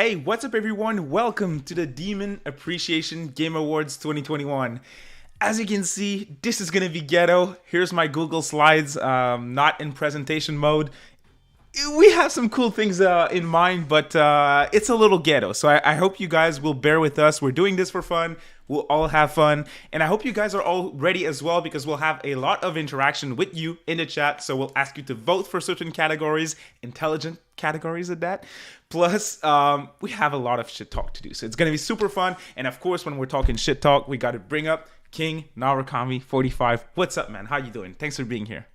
Hey, what's up everyone? Welcome to the Demon Appreciation Game Awards 2021. As you can see, this is gonna be ghetto. Here's my Google Slides, not in presentation mode. We have some cool things in mind, but it's a little ghetto. So I hope you guys will bear with us. We're doing this for fun. We'll all have fun. And I hope you guys are all ready as well, because we'll have a lot of interaction with you in the chat. So we'll ask you to vote for certain categories, intelligent categories at that. Plus, we have a lot of shit talk to do. So it's going to be super fun. And of course, when we're talking shit talk, we got to bring up KingNarukami45. What's up, man? How you doing? Thanks for being here.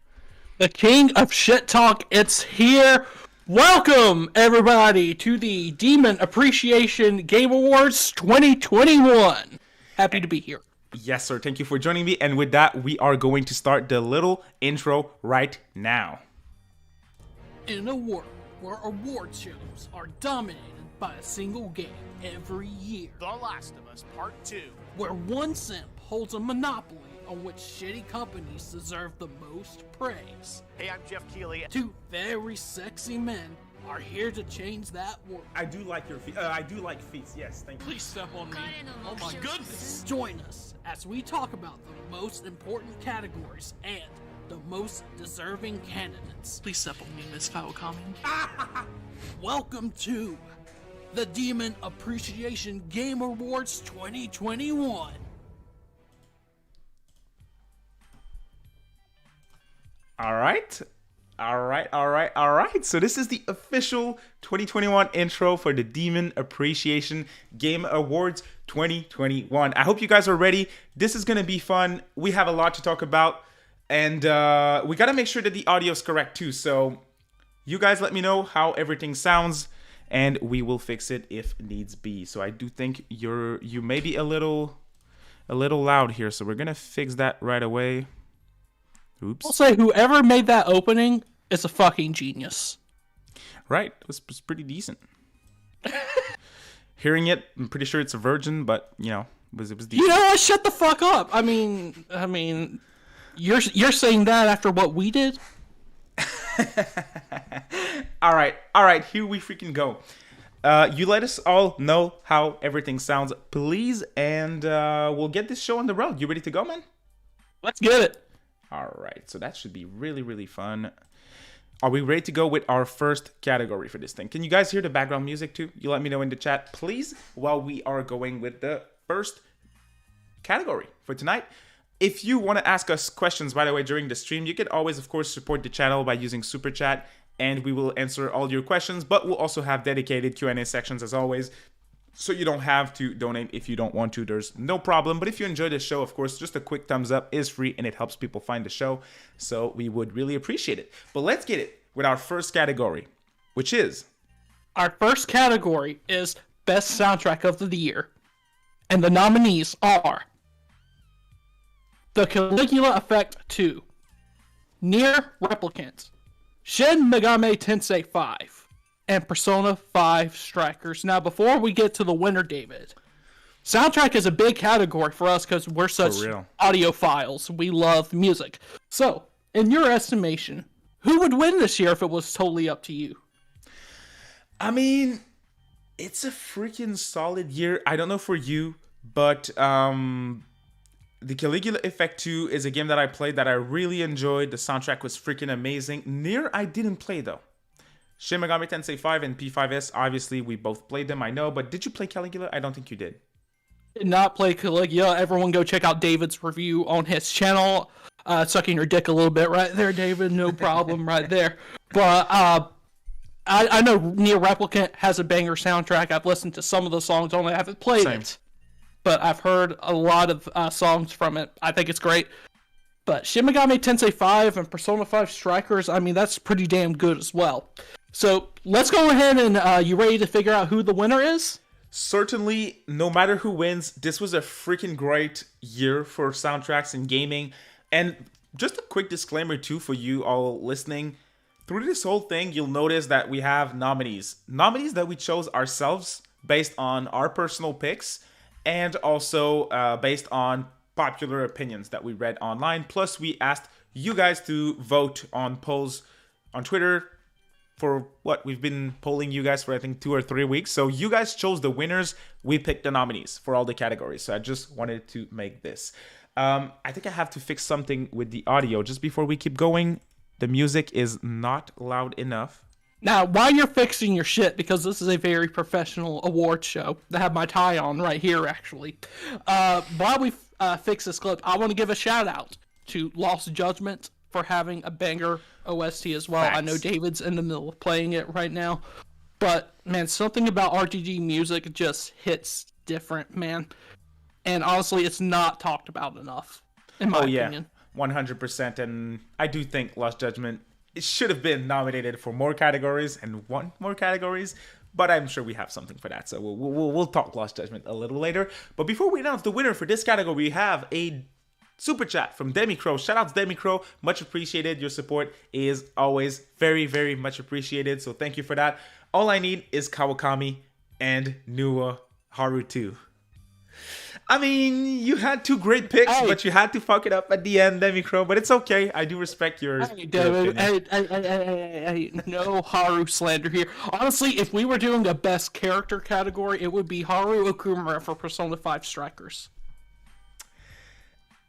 The king of shit talk, it's here. Welcome, everybody, to the Demon Appreciation Game Awards 2021. Happy to be here. Yes, sir. Thank you for joining me. And with that, we are going to start the little intro right now. In a world where award shows are dominated by a single game every year, The Last of Us Part 2. where one simp holds a monopoly on which shitty companies deserve the most praise, Hey, I'm Jeff Keighley. two very sexy men are here to change that world. I do like your feet. I do like feet. Yes, thank you. Please step on me. Oh my goodness. Join us as we talk about the most important categories and the most deserving candidates. Please step on me, Miss Kawakami. Welcome to the Demon Appreciation Game Awards 2021. All right. So this is the official 2021 intro for the Demon Appreciation Game Awards 2021. I hope you guys are ready. This is going to be fun. We have a lot to talk about. And we got to make sure that the audio is correct too. So you guys let me know how everything sounds, and we will fix it if needs be. So I do think you may be a little loud here. So we're going to fix that right away. Oops. I'll say whoever made that opening is a fucking genius. Right. It was pretty decent. Hearing it, I'm pretty sure it's a virgin, but it was decent. You know what? Shut the fuck up. I mean, you're saying that after what we did? All right. Here we freaking go. You let us all know how everything sounds, please, and we'll get this show on the road. You ready to go, man? Let's get it. All right. So that should be really, really fun. Are we ready to go with our first category for this thing? Can you guys hear the background music too? You let me know in the chat, please, while we are going with the first category for tonight. If you want to ask us questions, by the way, during the stream, you can always, of course, support the channel by using Super Chat, and we will answer all your questions, but we'll also have dedicated Q&A sections as always, so you don't have to donate if you don't want to. There's no problem. But if you enjoy the show, of course, just a quick thumbs up is free, and it helps people find the show, so we would really appreciate it. But let's get it with our first category, which is... Our first category is Best Soundtrack of the Year, and the nominees are The Caligula Effect 2, Nier Replicant, Shin Megami Tensei 5, and Persona 5 Strikers. Now, before we get to the winner, David, soundtrack is a big category for us because we're such audiophiles. We love music. So, in your estimation, who would win this year if it was totally up to you? I mean, it's a freaking solid year. I don't know for you, but the Caligula Effect 2 is a game that I played that I really enjoyed. The soundtrack was freaking amazing. Nier, I didn't play though. Shin Megami Tensei 5 and P5S, obviously we both played them, I know, but did you play Caligula? I don't think you did. Did not play Caligula. Everyone go check out David's review on his channel. Sucking your dick a little bit right there, David. No problem right there. But I know Nier Replicant has a banger soundtrack. I've listened to some of the songs, only I haven't played it. But I've heard a lot of songs from it. I think it's great. But Shin Megami Tensei 5 and Persona 5 Strikers, I mean, that's pretty damn good as well. So let's go ahead and you ready to figure out who the winner is? Certainly, no matter who wins, this was a freaking great year for soundtracks and gaming. And just a quick disclaimer too for you all listening. Through this whole thing, you'll notice that we have nominees. Nominees that we chose ourselves based on our personal picks, and also based on popular opinions that we read online. Plus, we asked you guys to vote on polls on Twitter, for what we've been polling you guys for I think 2 or 3 weeks. So you guys chose the winners. We picked the nominees for all the categories. So I just wanted to make this. I think I have to fix something with the audio just before we keep going. The music is not loud enough. Now, while you're fixing your shit, because this is a very professional award show, I have my tie on right here, actually. While we fix this clip, I want to give a shout out to Lost Judgment for having a banger OST as well. Facts. I know David's in the middle of playing it right now, but man, something about RPG music just hits different, man. And honestly, it's not talked about enough, in my opinion. 100%. And I do think Lost Judgment, it should have been nominated for more categories and won more categories, but I'm sure we have something for that. So we'll talk Lost Judgment a little later. But before we announce the winner for this category, we have a super chat from Demicrow. Shout out to Demicrow. Much appreciated. Your support is always very, very much appreciated. So thank you for that. All I need is Kawakami and Nuwa Haru 2. I mean, you had 2 great picks, but you had to fuck it up at the end, Demicrow. But it's okay. I do respect yours. Hey, David, hey, no Haru slander here. Honestly, if we were doing a best character category, it would be Haru Okumura for Persona 5 Strikers.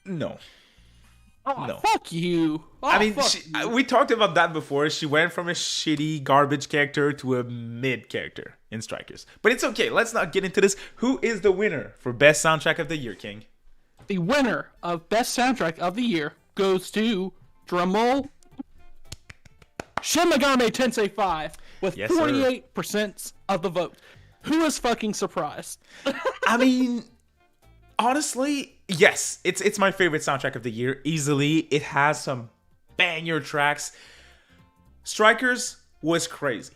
No. Oh, No. fuck you. Oh, I mean, you. we talked about that before. She went from a shitty garbage character to a mid character in Strikers. But it's okay. Let's not get into this. Who is the winner for Best Soundtrack of the Year, King? The winner of Best Soundtrack of the Year goes to, drumroll, Shin Megami Tensei 5 with 48% of the vote. Who is fucking surprised? I mean, honestly, yes, it's my favorite soundtrack of the year, easily. It has some banger tracks. Strikers was crazy.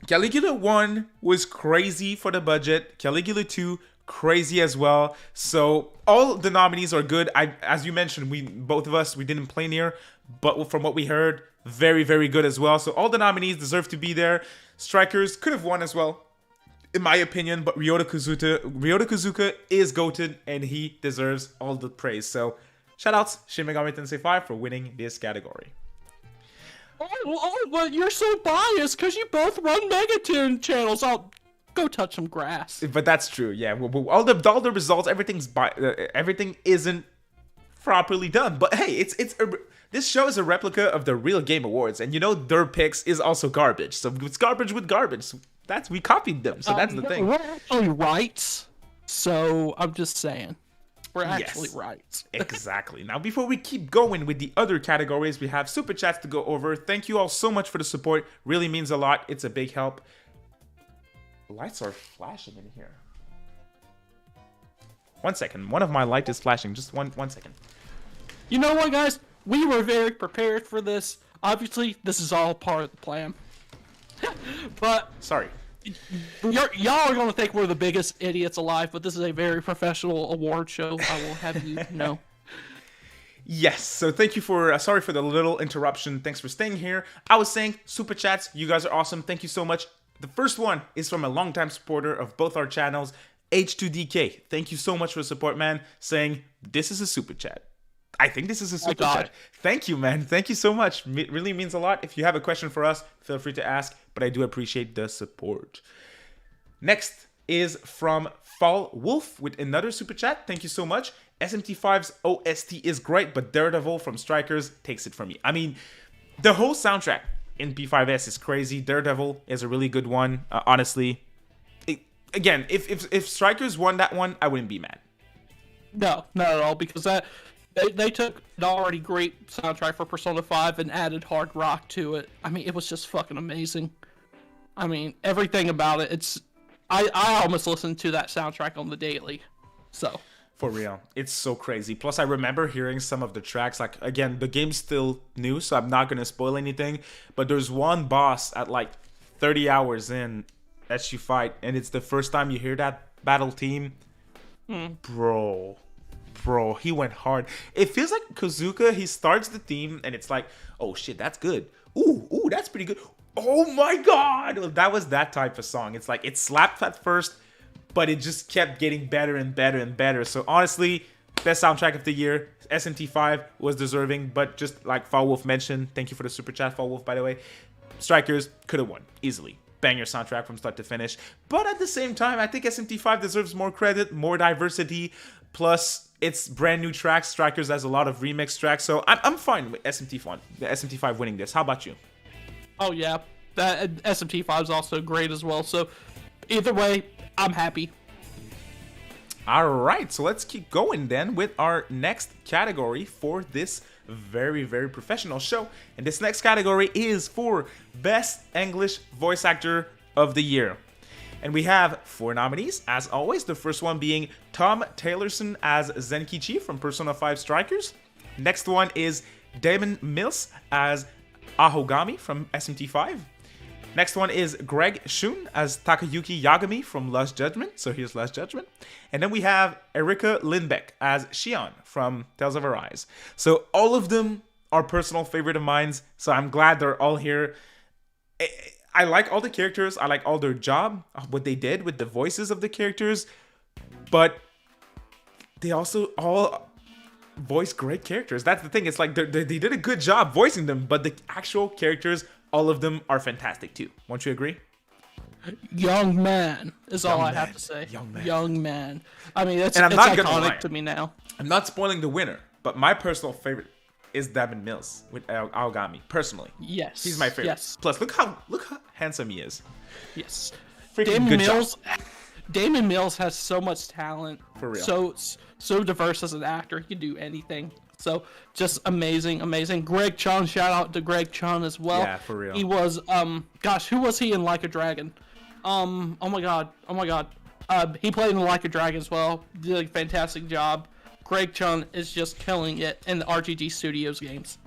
Caligula 1 was crazy for the budget. Caligula 2, crazy as well. So all the nominees are good. As you mentioned, both of us didn't play near, but from what we heard, very, very good as well. So all the nominees deserve to be there. Strikers could have won as well, in my opinion, but Ryota Kazuka is GOATed, and he deserves all the praise. So, shoutouts Shin Megami Tensei 5 for winning this category. Oh, but you're so biased because you both run Megatune channels. I'll go touch some grass. But that's true, yeah. All the results, everything isn't properly done. But hey, this show is a replica of the real Game Awards, and you know their picks is also garbage. So it's garbage with garbage. We copied them, so that's the thing. We're actually right, so I'm just saying. We're actually right. Exactly. Now, before we keep going with the other categories, we have super chats to go over. Thank you all so much for the support. Really means a lot. It's a big help. Lights are flashing in here. 1 second. One of my lights is flashing. Just one second. You know what, guys? We were very prepared for this. Obviously, this is all part of the plan. But sorry. Y'all are going to think we're the biggest idiots alive, but this is a very professional award show. I will have you know. Yes, so thank you for, sorry for the little interruption. Thanks for staying here. I was saying, super chats, you guys are awesome. Thank you so much. The first one is from a longtime supporter of both our channels, H2DK. Thank you so much for the support, man, saying, this is a super chat. I think this is a super chat. Thank you, man. Thank you so much. It really means a lot. If you have a question for us, feel free to ask, but I do appreciate the support. Next is from Fall Wolf with another super chat. Thank you so much. SMT5's OST is great, but Daredevil from Strikers takes it from me. I mean, the whole soundtrack in P5S is crazy. Daredevil is a really good one, honestly. Again, if Strikers won that one, I wouldn't be mad. No, not at all, because they took an already great soundtrack for Persona 5 and added hard rock to it. I mean, it was just fucking amazing. I mean, everything about it. I almost listened to that soundtrack on the daily. So. For real. It's so crazy. Plus, I remember hearing some of the tracks. Like, again, the game's still new, so I'm not going to spoil anything. But there's one boss at like 30 hours in that you fight, and it's the first time you hear that battle theme. Bro, he went hard. It feels like Kazuka, he starts the theme and it's like, oh shit, that's good. Ooh, that's pretty good. Oh my god, that was that type of song. It's like, it slapped at first, but it just kept getting better and better and better. So honestly, best soundtrack of the year. SMT5 was deserving, but just like Fall Wolf mentioned, thank you for the super chat, Fall Wolf, by the way. Strikers could have won easily. Banger soundtrack from start to finish. But at the same time, I think SMT5 deserves more credit, more diversity. Plus, it's brand new tracks. Strikers has a lot of remix tracks, so I'm fine with SMT5 winning this. How about you? Oh yeah, that SMT5 is also great as well. So either way, I'm happy. All right, so let's keep going then with our next category for this very, very professional show. And this next category is for Best English Voice Actor of the Year. And we have 4 nominees, as always. The first one being Tom Taylorson as Zenkichi from Persona 5 Strikers. Next one is Damon Mills as Ahogami from SMT5. Next one is Greg Shun as Takayuki Yagami from Last Judgment. So here's Last Judgment. And then we have Erika Lindbeck as Shion from Tales of Arise. So all of them are personal favorite of mine. So I'm glad they're all here. I like all the characters. I like all their job, what they did with the voices of the characters. But they also all voice great characters. That's the thing. It's like they did a good job voicing them. But the actual characters, all of them are fantastic too. Won't you agree? Young man is all I have to say. Young man. I mean, it's iconic to me now. I'm not spoiling the winner, but my personal favorite is Damon Mills with Aogami. Personally, yes, he's my favorite. Yes. Plus, look how handsome he is. Yes, Freaking good job. Damon Mills has so much talent. For real. So diverse as an actor. He can do anything. So just amazing. Greg Chun, shout out to Greg Chun as well. Yeah, for real. He was gosh, who was he in Like a Dragon? Oh my god. He played in Like a Dragon as well. Did a fantastic job. Greg Chun is just killing it in the RGG Studios games.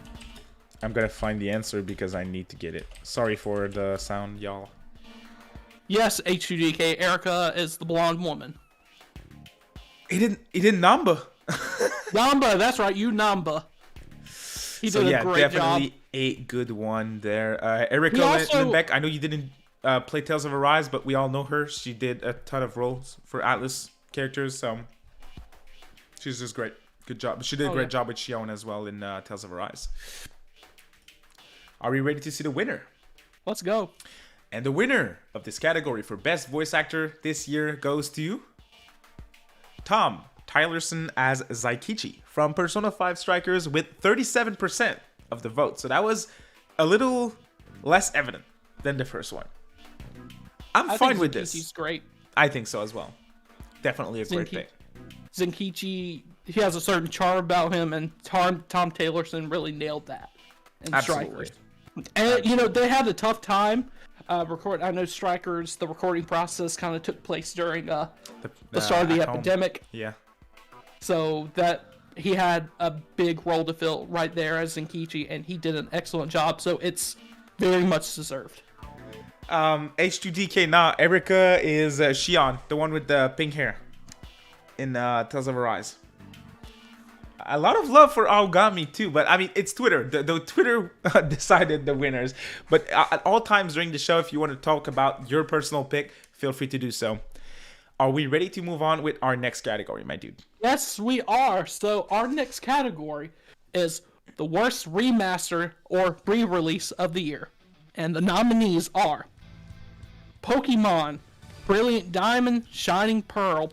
I'm gonna find the answer because I need to get it. Sorry for the sound, y'all. Yes, H2DK. Erica is the blonde woman. He didn't Namba. Namba, that's right, you Namba. He did a great definitely job. A good one there. Erika Lindbeck, I know you didn't play Tales of Arise, but we all know her. She did a ton of roles for Atlas characters, so she's just great. Good job. She did a great job with Shion as well in Tales of Arise. Are we ready to see the winner? Let's go. And the winner of this category for Best Voice Actor this year goes to Tom Tylerson as Zaikichi from Persona 5 Strikers with 37% of the vote. So that was a little less evident than the first one. I'm fine with this. Zenkichi's great. I think so as well. Definitely a great pick. Zenkichi, he has a certain charm about him, and Tom Taylorson really nailed that in Strikers. And, you know, they had a tough time I know Strikers, the recording process kind of took place during the start of the epidemic. Yeah. So that he had a big role to fill right there as Zenkichi, and he did an excellent job. So it's very much deserved. H2DK, nah, Erika is Shion, the one with the pink hair in Tales of Arise. A lot of love for Aogami too, but I mean, it's Twitter. The Twitter decided the winners. But at all times during the show, if you want to talk about your personal pick, feel free to do so. Are we ready to move on with our next category, my dude? Yes, we are. So our next category is the worst remaster or re-release of the year. And the nominees are Pokemon, Brilliant Diamond, Shining Pearl,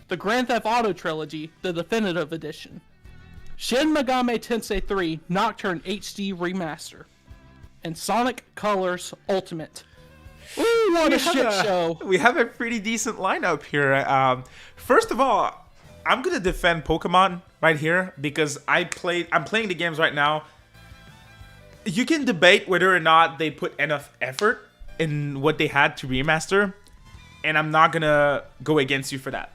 the Grand Theft Auto Trilogy, the Definitive Edition, Shin Megami Tensei 3 Nocturne HD Remaster, and Sonic Colors Ultimate. Ooh, what a shit show. We have a pretty decent lineup here. First of all, I'm going to defend Pokemon right here because I'm playing the games right now. You can debate whether or not they put enough effort in what they had to remaster, and I'm not going to go against you for that.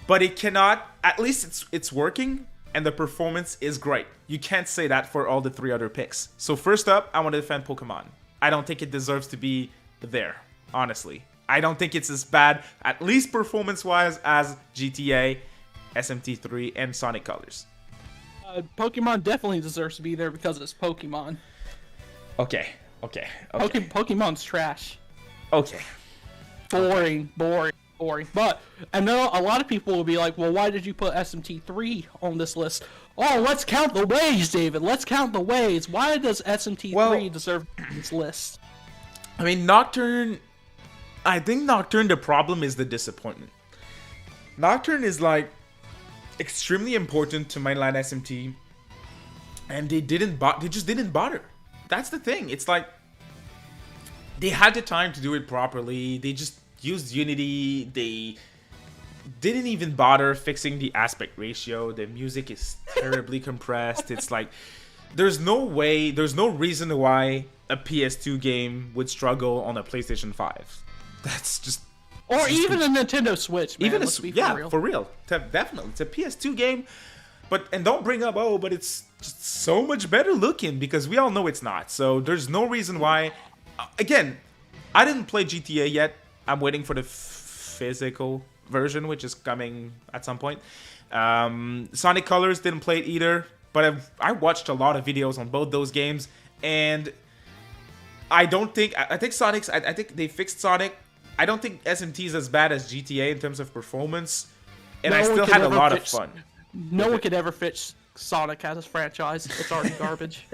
But it cannot, at least it's working, and the performance is great. You can't say that for all the 3 other picks. So first up, I want to defend Pokemon. I don't think it deserves to be there, honestly. I don't think it's as bad, at least performance-wise, as GTA, SMT3, and Sonic Colors. Pokemon definitely deserves to be there because it's Pokemon. Okay. Pokemon's trash. Okay. Boring. boring. But I know a lot of people will be like, well, why did you put SMT3 on this list? Oh, let's count the ways, David. Let's count the ways. Why does SMT3 deserve this list? I mean, Nocturne... I think Nocturne, the problem is the disappointment. Nocturne is, like, extremely important to mainline SMT. And they just didn't bother. That's the thing. It's like... They had the time to do it properly. They just used Unity. They didn't even bother fixing the aspect ratio. The music is terribly compressed. It's like there's no reason why a PS2 game would struggle on a PlayStation 5. That's just even a Nintendo Switch, man. Even for real. Definitely. It's a PS2 game. And don't bring up but it's just so much better looking, because we all know it's not. So there's no reason why. Again, I didn't play GTA yet. I'm waiting for the physical version, which is coming at some point. Sonic Colors, didn't play it either, but I watched a lot of videos on both those games, and I think they fixed Sonic. I don't think SMT is as bad as GTA in terms of performance, and I still had a lot of fun. No one could ever fix Sonic as a franchise. It's already garbage.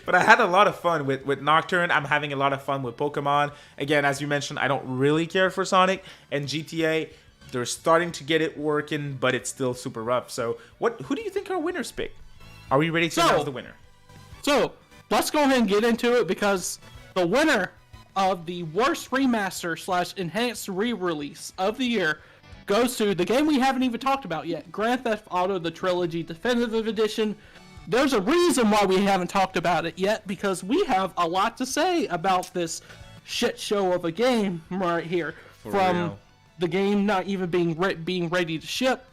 But I had a lot of fun with Nocturne. I'm having a lot of fun with Pokemon. Again, as you mentioned, I don't really care for Sonic. And GTA, they're starting to get it working, but it's still super rough. So who do you think our winners pick? Are we ready to announce the winner? So let's go ahead and get into it, because the winner of the worst remaster / enhanced re-release of the year goes to the game we haven't even talked about yet, Grand Theft Auto The Trilogy Definitive Edition. There's a reason why we haven't talked about it yet, because we have a lot to say about this shit show of a game right here. From the game not even being ready to ship,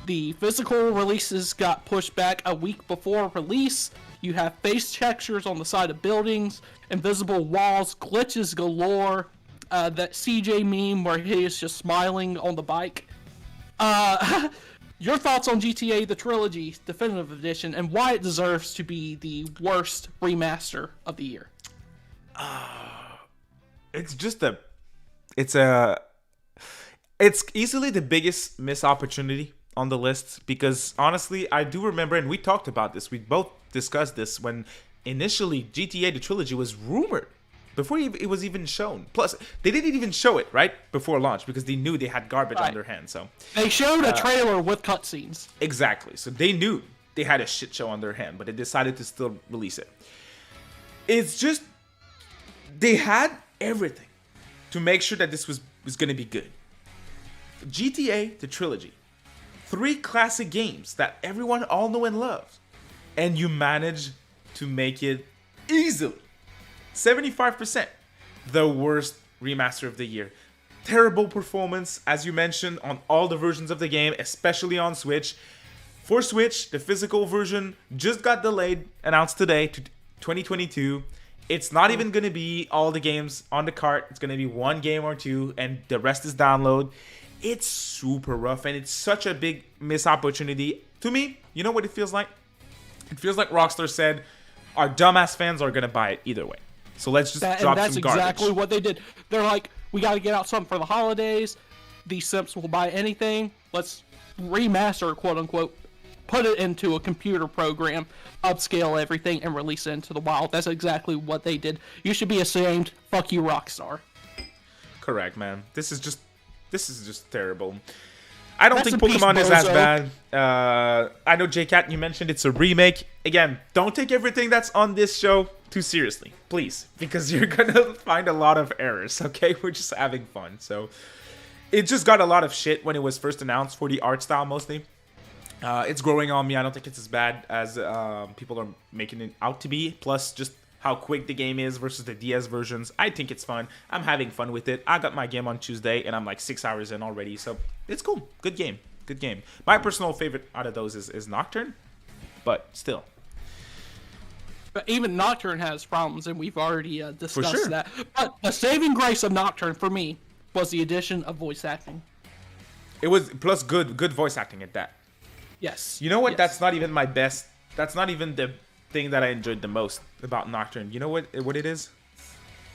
the physical releases got pushed back a week before release. You have face textures on the side of buildings, invisible walls, glitches galore, that CJ meme where he is just smiling on the bike. Your thoughts on GTA The Trilogy Definitive Edition and why it deserves to be the worst remaster of the year? It's easily the biggest missed opportunity on the list, because honestly, I do remember, and we talked about this, we both discussed this, when initially GTA The Trilogy was rumored before it was even shown. Plus, they didn't even show it right before launch, because they knew they had garbage on their hands. So they showed a trailer with cutscenes. Exactly. So they knew they had a shit show on their hand, but they decided to still release it. It's just, they had everything to make sure that this was going to be good. GTA The Trilogy, 3 classic games that everyone all know and loves, and you managed to make it easily 75% the worst remaster of the year. Terrible performance, as you mentioned, on all the versions of the game, especially on Switch. For Switch, the physical version just got delayed, announced today to 2022. It's not even going to be all the games on the cart. It's going to be 1 game or 2, and the rest is download. It's super rough, and it's such a big missed opportunity. To me, you know what it feels like? It feels like Rockstar said, our dumbass fans are going to buy it either way. So let's just drop some garbage. And that's exactly what they did. They're like, we got to get out something for the holidays. These simps will buy anything. Let's remaster, quote unquote, put it into a computer program, upscale everything, and release it into the wild. That's exactly what they did. You should be ashamed. Fuck you, Rockstar. Correct, man. This is just terrible. I don't think Pokemon is as bad. I know, JCat, you mentioned it's a remake. Again, don't take everything that's on this show too seriously, please, because you're gonna find a lot of errors, okay? We're just having fun. So it just got a lot of shit when it was first announced, for the art style mostly. It's growing on me. I don't think it's as bad as people are making it out to be. Plus, just how quick the game is versus the DS versions. I think it's fun. I'm having fun with it. I got my game on Tuesday, and I'm like 6 hours in already. So it's cool. Good game. Good game. My personal favorite out of those is Nocturne, but still. But even Nocturne has problems, and we've already discussed that. But the saving grace of Nocturne for me was the addition of voice acting. It was, plus good voice acting at that. Yes. You know what? Yes. That's not even my best. That's not even the thing that I enjoyed the most about Nocturne. You know what it is?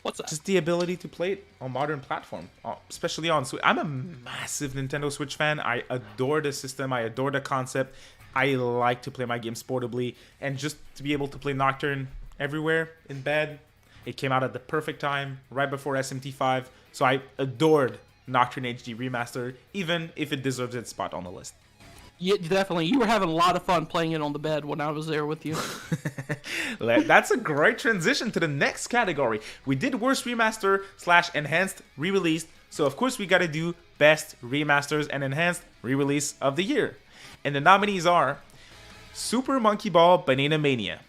What's that? Just the ability to play it on modern platform, especially on Switch. I'm a massive Nintendo Switch fan. I adore the system. I adore the concept. I like to play my games portably, and just to be able to play Nocturne everywhere in bed. It came out at the perfect time, right before SMT5. So I adored Nocturne HD Remaster, even if it deserves its spot on the list. Yeah, definitely. You were having a lot of fun playing it on the bed when I was there with you. That's a great transition to the next category. We did Worst Remaster / Enhanced Re-Released, so of course we gotta do Best Remasters and Enhanced Re-Release of the Year. And the nominees are Super Monkey Ball Banana Mania,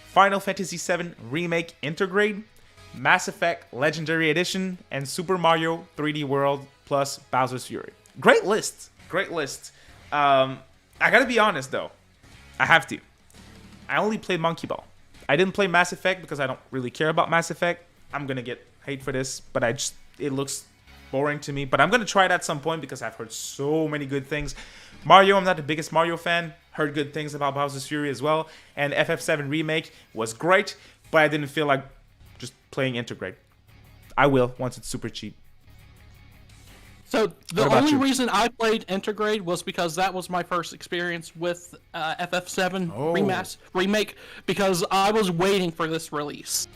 Final Fantasy VII Remake Intergrade, Mass Effect Legendary Edition, and Super Mario 3D World plus Bowser's Fury. Great list. Great list. I gotta be honest though. I have to. I only played Monkey Ball. I didn't play Mass Effect because I don't really care about Mass Effect. I'm gonna get hate for this, but it looks boring to me. But I'm gonna try it at some point because I've heard so many good things. Mario, I'm not the biggest Mario fan. Heard good things about Bowser's Fury as well. And FF7 Remake was great, but I didn't feel like just playing Intergrade. I will once it's super cheap. So the only reason I played Intergrade was because that was my first experience with FF7 remake, because I was waiting for this release.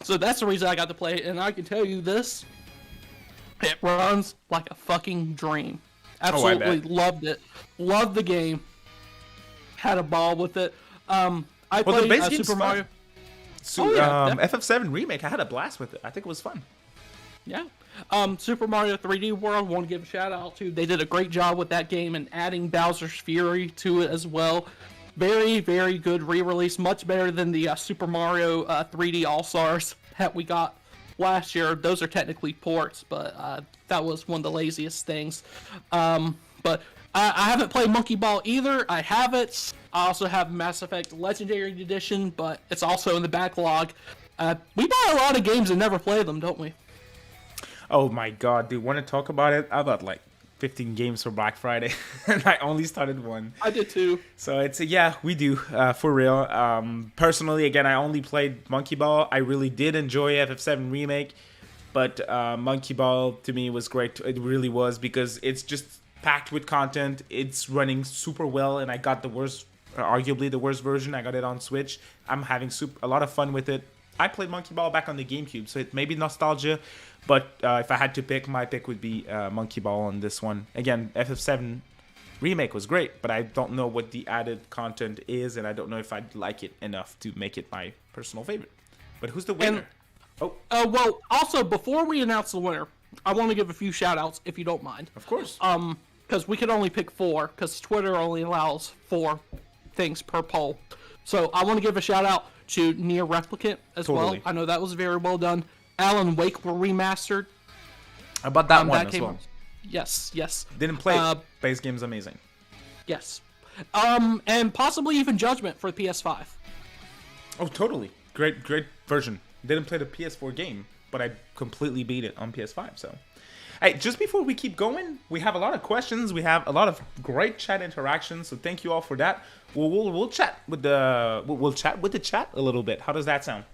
So that's the reason I got to play it, and I can tell you this, it runs like a fucking dream. Absolutely loved it. Loved the game. Had a ball with it. I played Super Mario. FF7 Remake, I had a blast with it. I think it was fun. Yeah. Super Mario 3D World, want to give a shout out to. They did a great job with that game and adding Bowser's Fury to it as well. Very, very good re-release. Much better than the Super Mario 3D All-Stars that we got last year. Those are technically ports, but that was one of the laziest things. But I haven't played Monkey Ball either. I have it. I also have Mass Effect Legendary Edition, but it's also in the backlog. We buy a lot of games and never play them, don't we? Oh my god, dude, want to talk about it? I bought like 15 games for Black Friday, and I only started one. I did too. So it's we do, for real. Personally, again, I only played Monkey Ball. I really did enjoy FF7 Remake, but Monkey Ball to me was great. It really was, because it's just packed with content. It's running super well, and I got arguably the worst version. I got it on Switch. I'm having a lot of fun with it. I played Monkey Ball back on the GameCube, so it may be nostalgia, but if I had to pick, my pick would be Monkey Ball on this one. Again, FF7 Remake was great, but I don't know what the added content is, and I don't know if I'd like it enough to make it my personal favorite. But who's the winner? Well, also, before we announce the winner, I want to give a few shout-outs, if you don't mind. Of course. Because we could only pick 4, because Twitter only allows 4 things per poll. So I want to give a shout-out to Nier Replicant as well. I know that was very well done. Alan Wake were remastered. How about that one as well? Yes. Didn't play it. Base game's amazing. Yes. And possibly even Judgment for the PS5. Oh, totally. Great version. Didn't play the PS4 game, but I completely beat it on PS5, so. Hey, just before we keep going, we have a lot of questions. We have a lot of great chat interactions, so thank you all for that. We'll chat with the chat a little bit. How does that sound?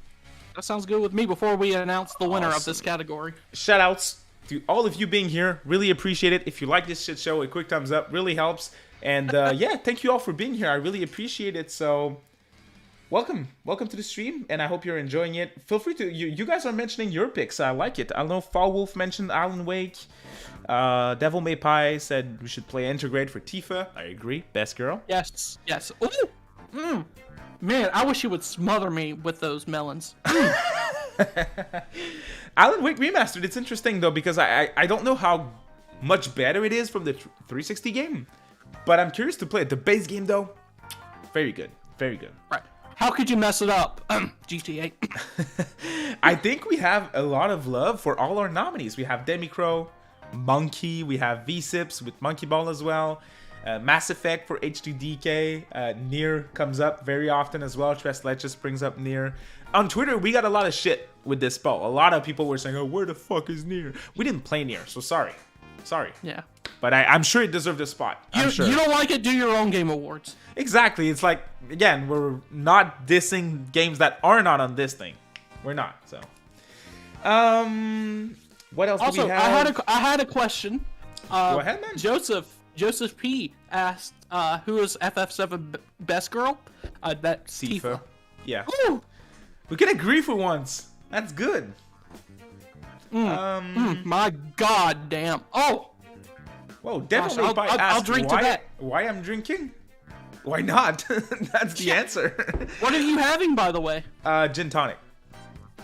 That sounds good with me before we announce the winner of this category. Shout outs to all of you being here. Really appreciate it. If you like this shit show, a quick thumbs up really helps. And thank you all for being here. I really appreciate it. So welcome to the stream, and I hope you're enjoying it. Feel free to, you guys are mentioning your picks. I like it. I know Fall Wolf mentioned Alan Wake. Devil May Pie said we should play Intergrade for Tifa. I agree. Best girl. Yes. Ooh. Man, I wish you would smother me with those melons. Alan Wake Remastered. It's interesting though, because I don't know how much better it is from the 360 game, but I'm curious to play it. The base game though, very good. Right. How could you mess it up? GTA. I think we have a lot of love for all our nominees. We have Demicrow, Monkey, we have V-Sips with Monkey Ball as well. Mass Effect for H2DK. Nier comes up very often as well. Treslet just brings up Nier. On Twitter, we got a lot of shit with this poll. A lot of people were saying, oh, where the fuck is Nier? We didn't play Nier, so sorry. Yeah. But I'm sure it deserved a spot. I'm sure. You don't like it, do your own Game Awards. Exactly. It's like, again, we're not dissing games that are not on this thing. We're not, so. What else do Also, we have? I had a question. Go ahead, man. Joseph P asked, who is FF7 best girl? That's Tifa. Yeah. Woo! We can agree for once. That's good. My god damn. Oh! Whoa, definitely. Gosh, If I I'll ask drink to that. why I'm drinking? Why not? That's the answer. What are you having, by the way? Gin tonic.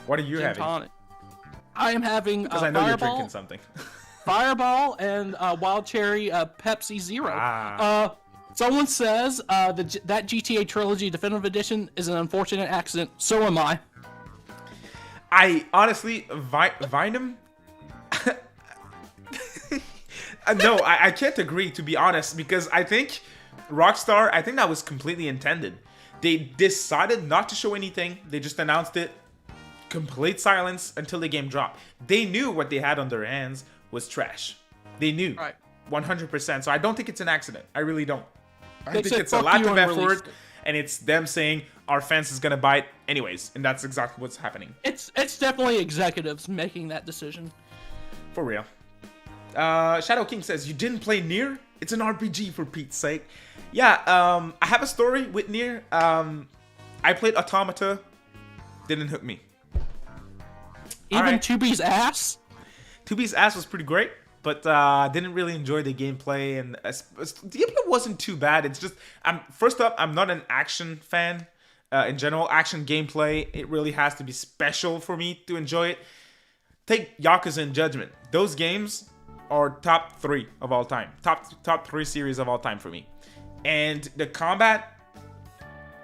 What are you having? Tonic. I am having Because I know Fireball, you're drinking something. Fireball and Wild Cherry Pepsi Zero. Someone says that GTA Trilogy Definitive Edition is an unfortunate accident. So am I. I honestly, Vinum. No, I can't agree, to be honest, because I think Rockstar, I think that was completely intended. They decided not to show anything. They just announced it. Complete silence until the game dropped. They knew what they had on their hands was trash. They knew. Right. 100%. So I don't think it's an accident. I really don't. I They think said, it's a "Fuck lack you," of and released effort, it. and it's them saying, our fans is going to buy it anyways. And that's exactly what's happening. It's definitely executives making that decision. For real. Shadow King says, you didn't play Nier? It's an RPG, for Pete's sake. Yeah, I have a story with Nier. I played Automata. Didn't hook me. Even Alright. 2B's ass? 2B's ass was pretty great, but didn't really enjoy the gameplay. And the gameplay wasn't too bad. It's just, first up, I'm not an action fan. In general, action gameplay, it really has to be special for me to enjoy it. Take Yakuza and Judgment. Those games are top 3 of all time. Top 3 series of all time for me. And the combat,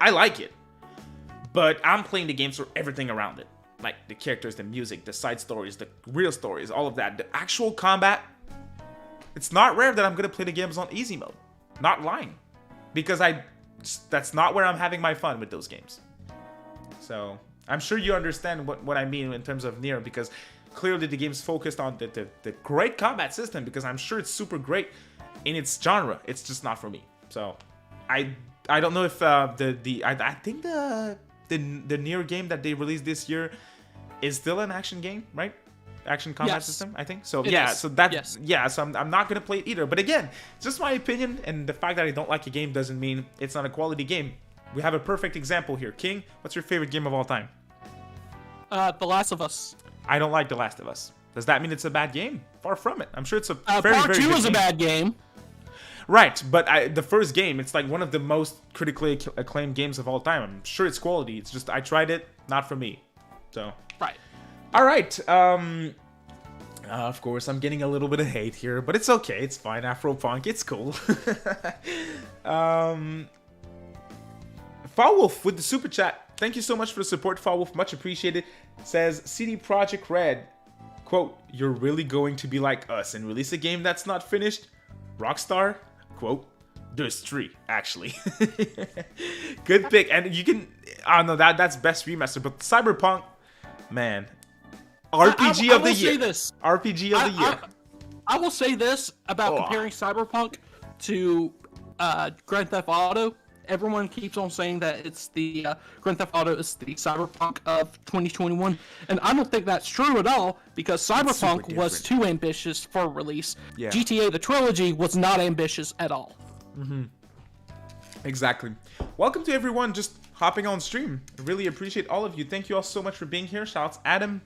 I like it. But I'm playing the games for everything around it. Like the characters, the music, the side stories, the real stories, all of that. The actual combat, it's not rare that I'm going to play the games on easy mode. Not lying. Because that's not where I'm having my fun with those games. So, I'm sure you understand what I mean in terms of Nier, because clearly the game's focused on the great combat system, because I'm sure it's super great in its genre. It's just not for me. So, I don't know if I think the Nier game that they released this year is still an action game, right? Action combat Yes. system, I think. So It yeah, is. so that Yes. yeah, so I'm not gonna play it either. But again, it's just my opinion, and the fact that I don't like a game doesn't mean it's not a quality game. We have a perfect example here. King, what's your favorite game of all time? The Last of Us. I don't like The Last of Us. Does that mean it's a bad game? Far from it. I'm sure it's a Part very 2 good is a game. bad game. Right, but the first game, it's like one of the most critically acclaimed games of all time. I'm sure it's quality. It's just I tried it, not for me. So, Right. all right. Of course, I'm getting a little bit of hate here, but it's okay. It's fine. Afropunk, it's cool. Fallwolf with the super chat. Thank you so much for the support, Fallwolf. Much appreciated. Says CD Projekt Red, quote, "You're really going to be like us and release a game that's not finished?" Rockstar, quote, "There's 3 actually." Good pick, and you can. I don't know that's best remaster, but Cyberpunk, man, RPG I of the will say year. this. RPG of the year. I will say this about comparing Cyberpunk to Grand Theft Auto. Everyone keeps on saying that it's the Grand Theft Auto is the Cyberpunk of 2021, and I don't think that's true at all, because Cyberpunk was too ambitious for release. Yeah. GTA the trilogy was not ambitious at all. Exactly. Welcome to everyone just hopping on stream. I really appreciate all of you. Thank you all so much for being here. Shoutouts Adam.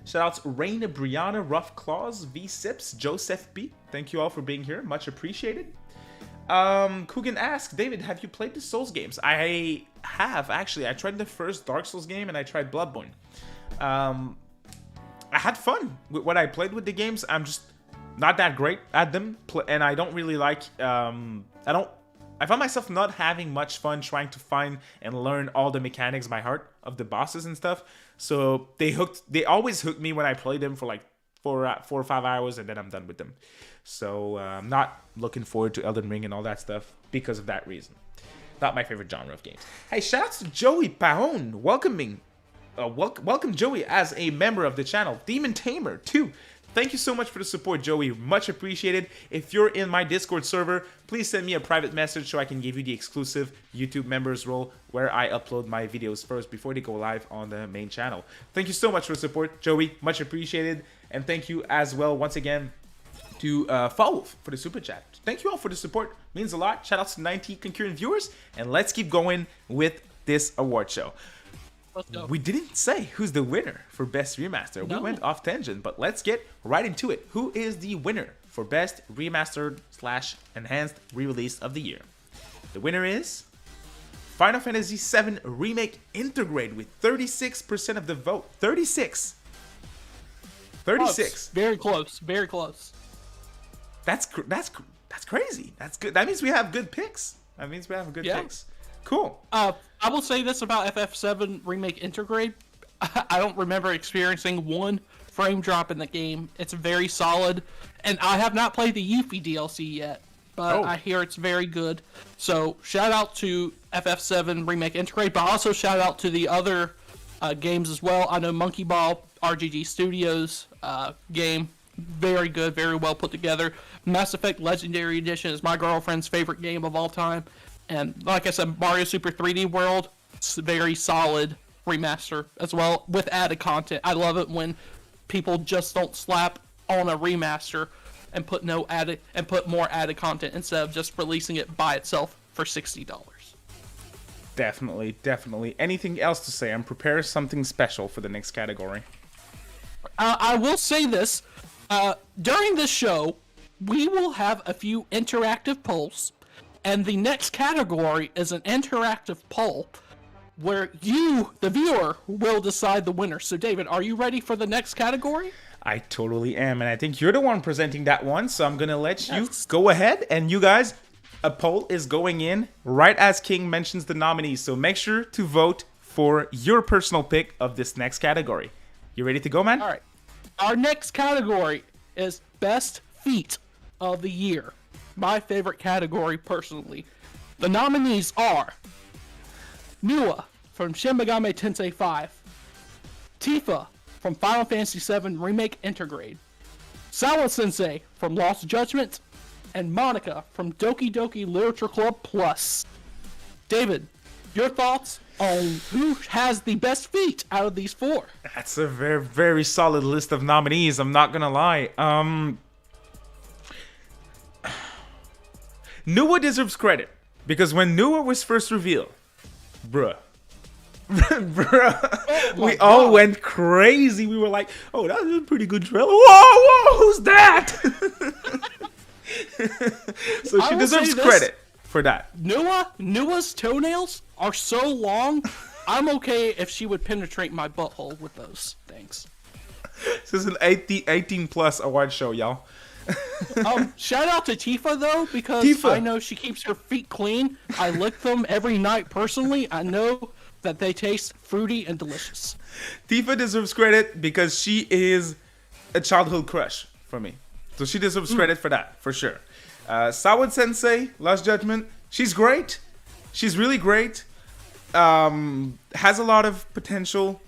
Shoutouts Raina, Brianna, Rough Claws, V Sips, Joseph B. Thank you all for being here. Much appreciated. Coogan asks, David, have you played the Souls games? I have, actually. I tried the first Dark Souls game and I tried Bloodborne. I had fun with what I played with the games. I'm just not that great at them, and I don't really like, I find myself not having much fun trying to find and learn all the mechanics by heart of the bosses and stuff. So they always hook me when I play them for like 4 or 5 hours, and then I'm done with them. So I'm not looking forward to Elden Ring and all that stuff because of that reason. Not my favorite genre of games. Hey, shoutouts to Joey Pahon, welcome Joey as a member of the channel. Demon Tamer 2, Thank you so much for the support, Joey. Much appreciated. If you're in my Discord server, please send me a private message so I can give you the exclusive YouTube members role where I upload my videos first before they go live on the main channel. Thank you so much for the support, Joey. Much appreciated. And thank you as well, once again, to Follow for the super chat. Thank you all for the support. Means a lot. Shout out to 90 concurrent viewers. And let's keep going with this award show. Let's go. We didn't say who's the winner for Best Remaster. No. We went off tangent, but let's get right into it. Who is the winner for Best Remastered / Enhanced Re-Release of the Year? The winner is Final Fantasy VII Remake Intergrade with 36% of the vote. 36. Close. Very close. Very close. That's crazy. That's good. That means we have good picks. That means we have good picks. Cool. I will say this about FF7 Remake Intergrade. I don't remember experiencing one frame drop in the game. It's very solid. And I have not played the Yuffie DLC yet, but I hear it's very good. So shout out to FF7 Remake Intergrade, but also shout out to the other games as well. I know Monkey Ball, RGG Studios game. Very good, very well put together. Mass Effect Legendary Edition is my girlfriend's favorite game of all time. And like I said, Mario Super 3D World, it's a very solid remaster as well with added content. I love it when people just don't slap on a remaster and put more added content instead of just releasing it by itself for $60. Definitely. Anything else to say? I'm prepared something special for the next category. I will say this. During this show, we will have a few interactive polls. And the next category is an interactive poll where you, the viewer, will decide the winner. So, David, are you ready for the next category? I totally am, and I think you're the one presenting that one, so I'm going to let you go ahead. And you guys, a poll is going in right as King mentions the nominees, so make sure to vote for your personal pick of this next category. You ready to go, man? All right. Our next category is Best Feat of the Year. My favorite category, personally. The nominees are Nua from Shin Megami Tensei 5, Tifa from Final Fantasy VII Remake Intergrade, Sawa Sensei from Lost Judgment, and Monica from Doki Doki Literature Club Plus. David, your thoughts on who has the best feat out of these four? That's a very, very solid list of nominees, I'm not gonna lie. Nua deserves credit, because when Nua was first revealed, bruh, we all went crazy. We were like, oh, that was a pretty good trailer. Whoa, who's that? So she deserves credit for that. Nua's toenails are so long, I'm okay if she would penetrate my butthole with those things. This is an 18 plus award show, y'all. Shout out to Tifa though, because I know she keeps her feet clean. I lick them every night personally. I know that they taste fruity and delicious. Tifa deserves credit because she is a childhood crush for me. So she deserves credit for that, for sure. Sawa Sensei, Lost Judgment, she's great. She's really great. Has a lot of potential.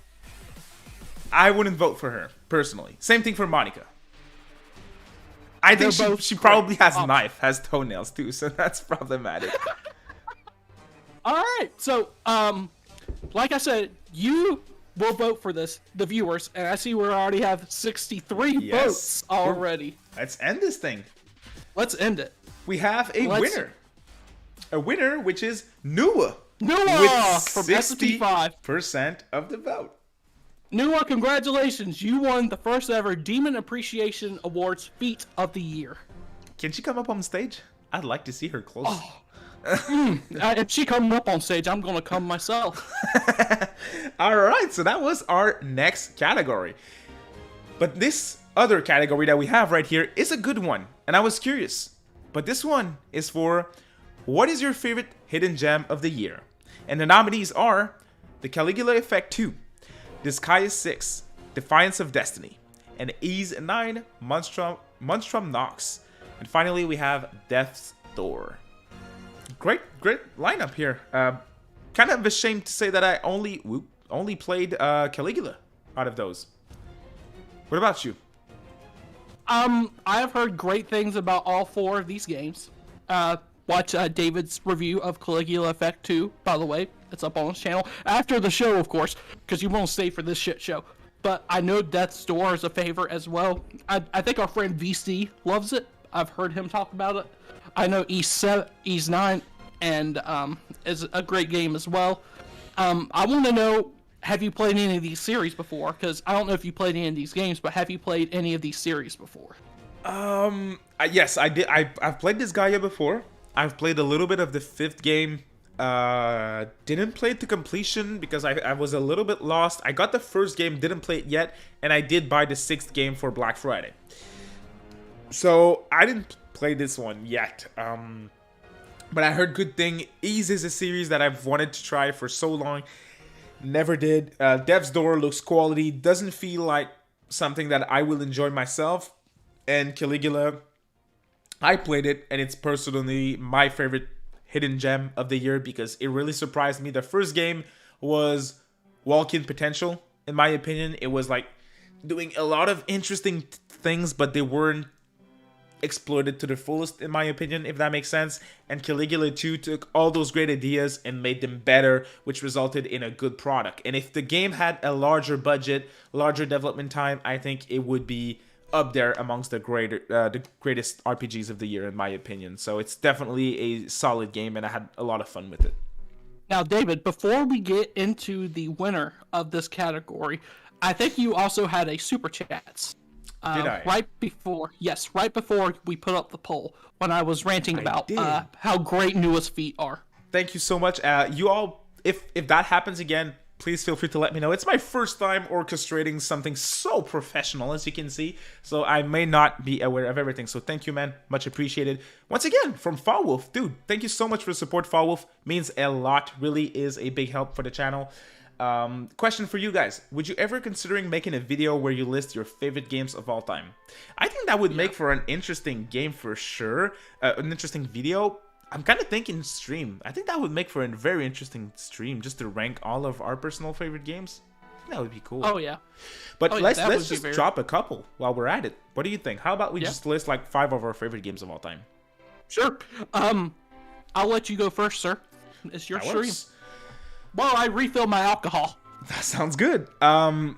I wouldn't vote for her, personally. Same thing for Monica. I think she probably has has toenails too, so that's problematic. Alright, so, like I said, you will vote for this, the viewers, and I see we already have 63 votes already. Let's end this thing. Let's end it. We have a winner. A winner, which is Nua. Nua with from SP5. 60% of the vote. Nua, congratulations. You won the first ever Demon Appreciation Awards Feat of the Year. Can she come up on stage? I'd like to see her close. If she comes up on stage, I'm going to come myself. All right, so that was our next category. But this other category that we have right here is a good one, and I was curious. But this one is for what is your favorite hidden gem of the year? And the nominees are The Caligula Effect 2, Disgaea 6, Defiance of Destiny, and Ys 9, Monstrum Nox. And finally, we have Death's Door. Great lineup here. Kind of ashamed to say that I only played Caligula out of those. What about you? I have heard great things about all 4 of these games. Watch David's review of Caligula Effect 2, by the way. It's up on his channel. After the show, of course, because you won't stay for this shit show. But I know Death's Door is a favorite as well. I think our friend VC loves it. I've heard him talk about it. I know E's 9 and is a great game as well. I want to know, have you played any of these series before? Because I don't know if you played any of these games, but have you played any of these series before? Yes, I did. I've played this Gaia before. I've played a little bit of the 5th game. Didn't play it to completion because I was a little bit lost. I got the 1st game, didn't play it yet, and I did buy the 6th game for Black Friday. So I didn't play this one yet. But I heard good thing. Ease is a series that I've wanted to try for so long. Never did. Death's Door looks quality. Doesn't feel like something that I will enjoy myself. And Caligula, I played it, and it's personally my favorite hidden gem of the year because it really surprised me. The 1st game was walk-in potential, in my opinion. It was like doing a lot of interesting things, but they weren't exploited to the fullest, in my opinion, if that makes sense. And Caligula 2 took all those great ideas and made them better, which resulted in a good product. And if the game had a larger budget, larger development time, I think it would be up there amongst the greatest RPGs of the year, in my opinion. So it's definitely a solid game, and I had a lot of fun with it. Now, David, before we get into the winner of this category, I think you also had a super chats. Did I? Right before we put up the poll, when I was ranting about how great newest feet are. Thank you so much. You all, if that happens again, please feel free to let me know. It's my first time orchestrating something so professional, as you can see, so I may not be aware of everything. So thank you, man. Much appreciated. Once again, from Fallwolf. Dude, thank you so much for the support, Fallwolf. Means a lot. Really is a big help for the channel. Question for you guys. Would you ever considering making a video where you list your favorite games of all time? I think that would make for an interesting game for sure. An interesting video. I'm kind of thinking stream. I think that would make for a very interesting stream, just to rank all of our personal favorite games. I think that would be cool. Oh yeah. But let's just drop a couple while we're at it. What do you think? How about we just list like 5 of our favorite games of all time? Sure. I'll let you go first, sir. It's your stream. While I refill my alcohol. That sounds good. The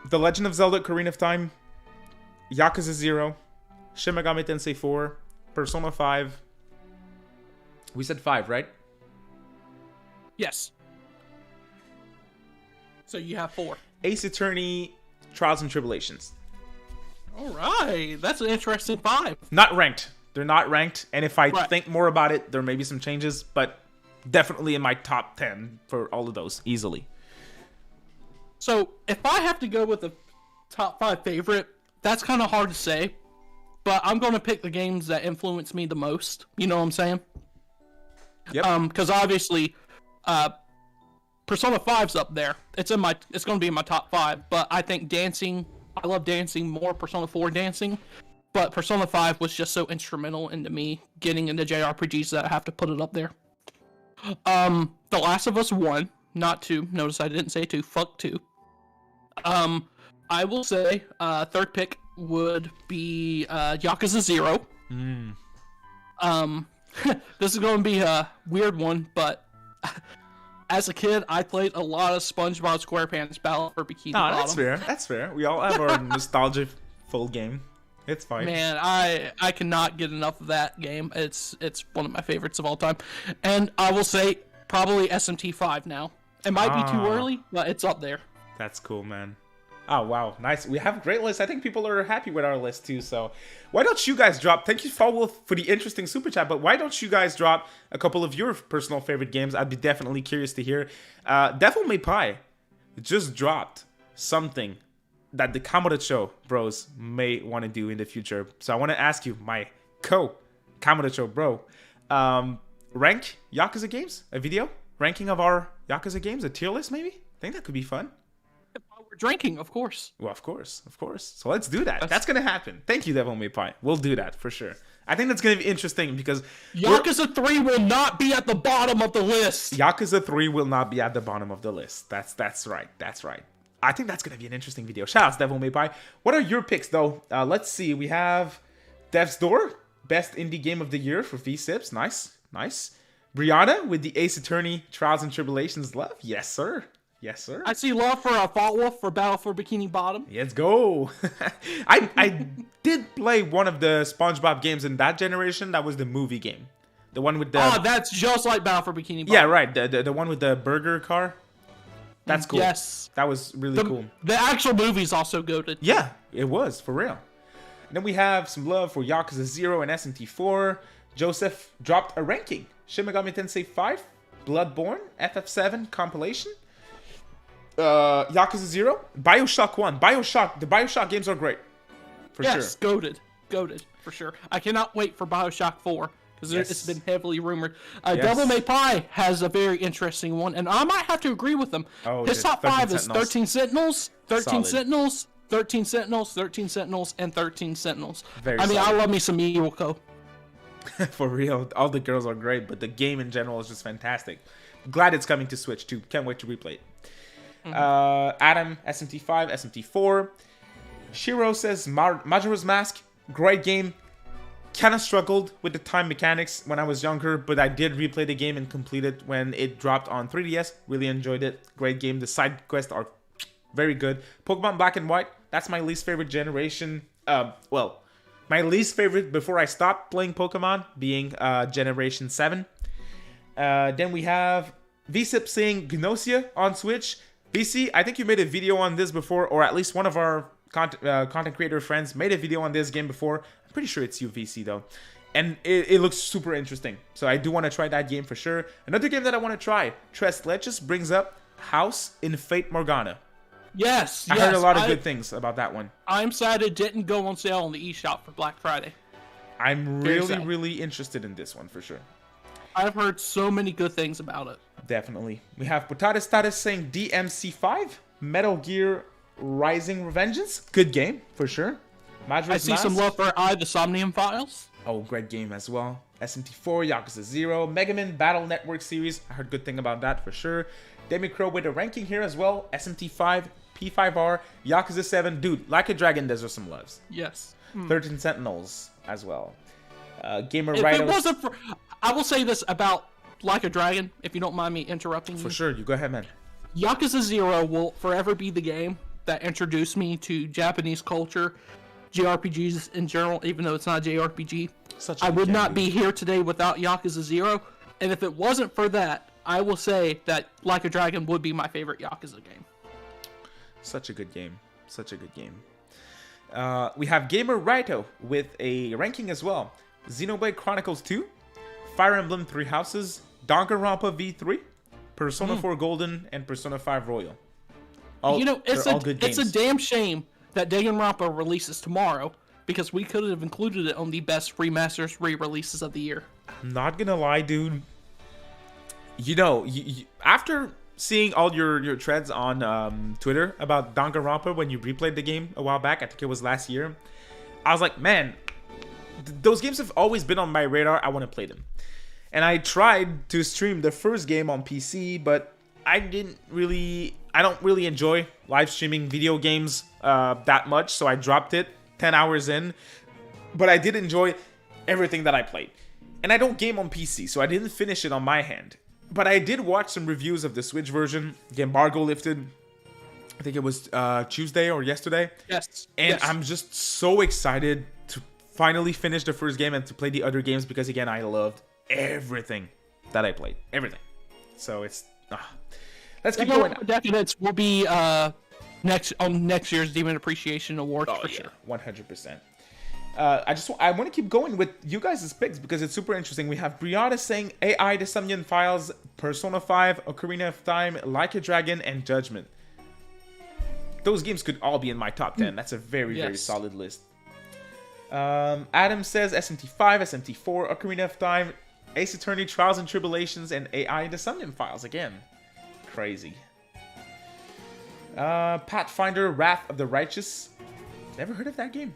Legend of Zelda: Ocarina of Time, Yakuza 0, Shin Megami Tensei 4, Persona 5. We said 5, right? Yes. So you have 4. Ace Attorney, Trials and Tribulations. All right. That's an interesting 5. Not ranked. They're not ranked. And if I think more about it, there may be some changes, but definitely in my top 10 for all of those, easily. So if I have to go with the top 5 favorite, that's kind of hard to say, but I'm going to pick the games that influence me the most. You know what I'm saying? Yep. Because obviously, Persona 5's up there. It's going to be in my top 5. But I think dancing, I love dancing more. Persona 4 dancing, but Persona 5 was just so instrumental into me getting into JRPGs that I have to put it up there. The Last of Us 1, not 2. Notice I didn't say 2. Fuck 2. I will say third pick would be Yakuza 0. This is going to be a weird one, but as a kid, I played a lot of SpongeBob SquarePants Battle for Bikini Bottom. That's fair. That's fair. We all have our nostalgia full game. It's fine. Man, I cannot get enough of that game. It's one of my favorites of all time. And I will say probably SMT 5 now. It might be too early, but it's up there. That's cool, man. Oh, wow. Nice. We have a great list. I think people are happy with our list, too. So why don't you guys drop... Thank you, Fallwolf, for the interesting super chat. But why don't you guys drop a couple of your personal favorite games? I'd be definitely curious to hear. Devil May Pie just dropped something that the Kamurocho bros may want to do in the future. So I want to ask you, my Kamurocho bro, rank Yakuza games? A video? Ranking of our Yakuza games? A tier list, maybe? I think that could be fun. We're drinking, of course. Well, of course. So let's do that. That's going to happen. Thank you, Devil May Pie. We'll do that for sure. I think that's going to be interesting because... Yakuza 3 will not be at the bottom of the list. Yakuza 3 will not be at the bottom of the list. That's right. That's right. I think that's going to be an interesting video. Shout out to Devil May Pie. What are your picks, though? Let's see. We have Death's Door, Best Indie Game of the Year for V-Sips. Nice, nice. Brianna with the Ace Attorney Trials and Tribulations love. Yes, sir. Yes, sir. I see love for Fault Wolf for Battle for Bikini Bottom. Let's go. I did play one of the SpongeBob games in that generation. That was the movie game. The one with the... Oh, that's just like Battle for Bikini Bottom. Yeah, right. The one with the burger car. That's cool. Yes. That was really cool. The actual movie's also goated. Yeah, it was, for real. And then we have some love for Yakuza 0 and SMT4. Joseph dropped a ranking. Shin Megami Tensei 5, Bloodborne, FF7 compilation. Yakuza 0, Bioshock 1. The Bioshock games are great. For sure. Yes, goated, for sure. I cannot wait for Bioshock 4. Because it's been heavily rumored. Devil May Pie has a very interesting one, and I might have to agree with them. His top 5 is 13 Sentinels, 13 Sentinels, 13 Sentinels, 13 Sentinels, and 13 Sentinels. I mean, I love me some Iwako. For real, all the girls are great, but the game in general is just fantastic. Glad it's coming to Switch too. Can't wait to replay it. Adam, SMT5, SMT4. Shiro says Majora's Mask, great game. Kind of struggled with the time mechanics when I was younger, but I did replay the game and complete it when it dropped on 3DS. Really enjoyed it. Great game. The side quests are very good. Pokemon Black and White, that's my least favorite generation. Well, my least favorite before I stopped playing Pokemon being Generation 7. Then we have VSIP saying Gnosia on Switch. VC, I think you made a video on this before, or at least one of our content creator friends made a video on this game before. I'm pretty sure it's you, VC, though. And it looks super interesting. So I do want to try that game for sure. Another game that I want to try, Tres Leches, brings up House in Fate Morgana. Yes, I heard a lot of good things about that one. I'm sad it didn't go on sale on the eShop for Black Friday. I'm really interested in this one for sure. I've heard so many good things about it. Definitely. We have Potato Status saying DMC5, Metal Gear Rising Revengeance. Good game, for sure. I see some love for the Somnium Files. Oh, great game as well. SMT4, Yakuza 0, Mega Man Battle Network series. I heard good thing about that for sure. Demicro with a ranking here as well. SMT5, P5R, Yakuza 7. Dude, Like a Dragon deserves some loves. Yes. 13 Sentinels as well. Gamer If Rightos. it wasn't for... I will say this about Like a Dragon, if you don't mind me interrupting you. For sure, you go ahead, man. Yakuza 0 will forever be the game that introduced me to Japanese culture, JRPGs in general, even though it's not a JRPG. I would not be here today without Yakuza 0, and if it wasn't for that, I will say that Like a Dragon would be my favorite Yakuza game. Such a good game. Such a good game. We have Gamer Raito with a ranking as well. Xenoblade Chronicles 2, Fire Emblem 3 Houses, Danganronpa V3, Persona 4 Golden, and Persona 5 Royal. It's a damn shame that Danganronpa releases tomorrow, because we could have included it on the best remasters re-releases of the year. I'm not gonna lie, dude. You know, after seeing all your threads on Twitter about Danganronpa when you replayed the game a while back, I think it was last year, I was like, man, those games have always been on my radar. I want to play them. And I tried to stream the first game on PC, but I don't really enjoy live streaming video games that much, so I dropped it 10 hours in. But I did enjoy everything that I played. And I don't game on PC, so I didn't finish it on my hand. But I did watch some reviews of the Switch version. The embargo lifted, I think it was Tuesday or yesterday. Yes. And I'm just so excited to finally finish the first game and to play the other games, because again, I loved everything that I played. Everything. So it's... Let's keep going. Decadence will be next year's Demon Appreciation Awards for sure. 100%. I want to keep going with you guys' picks because it's super interesting. We have Brianna saying AI, The Somnium Files, Persona 5, Ocarina of Time, Like a Dragon, and Judgment. Those games could all be in my top 10. That's a very solid list. Adam says SMT5, SMT4, Ocarina of Time, Ace Attorney, Trials and Tribulations, and AI, The Somnium Files again. Crazy. Pathfinder, Wrath of the Righteous. Never heard of that game.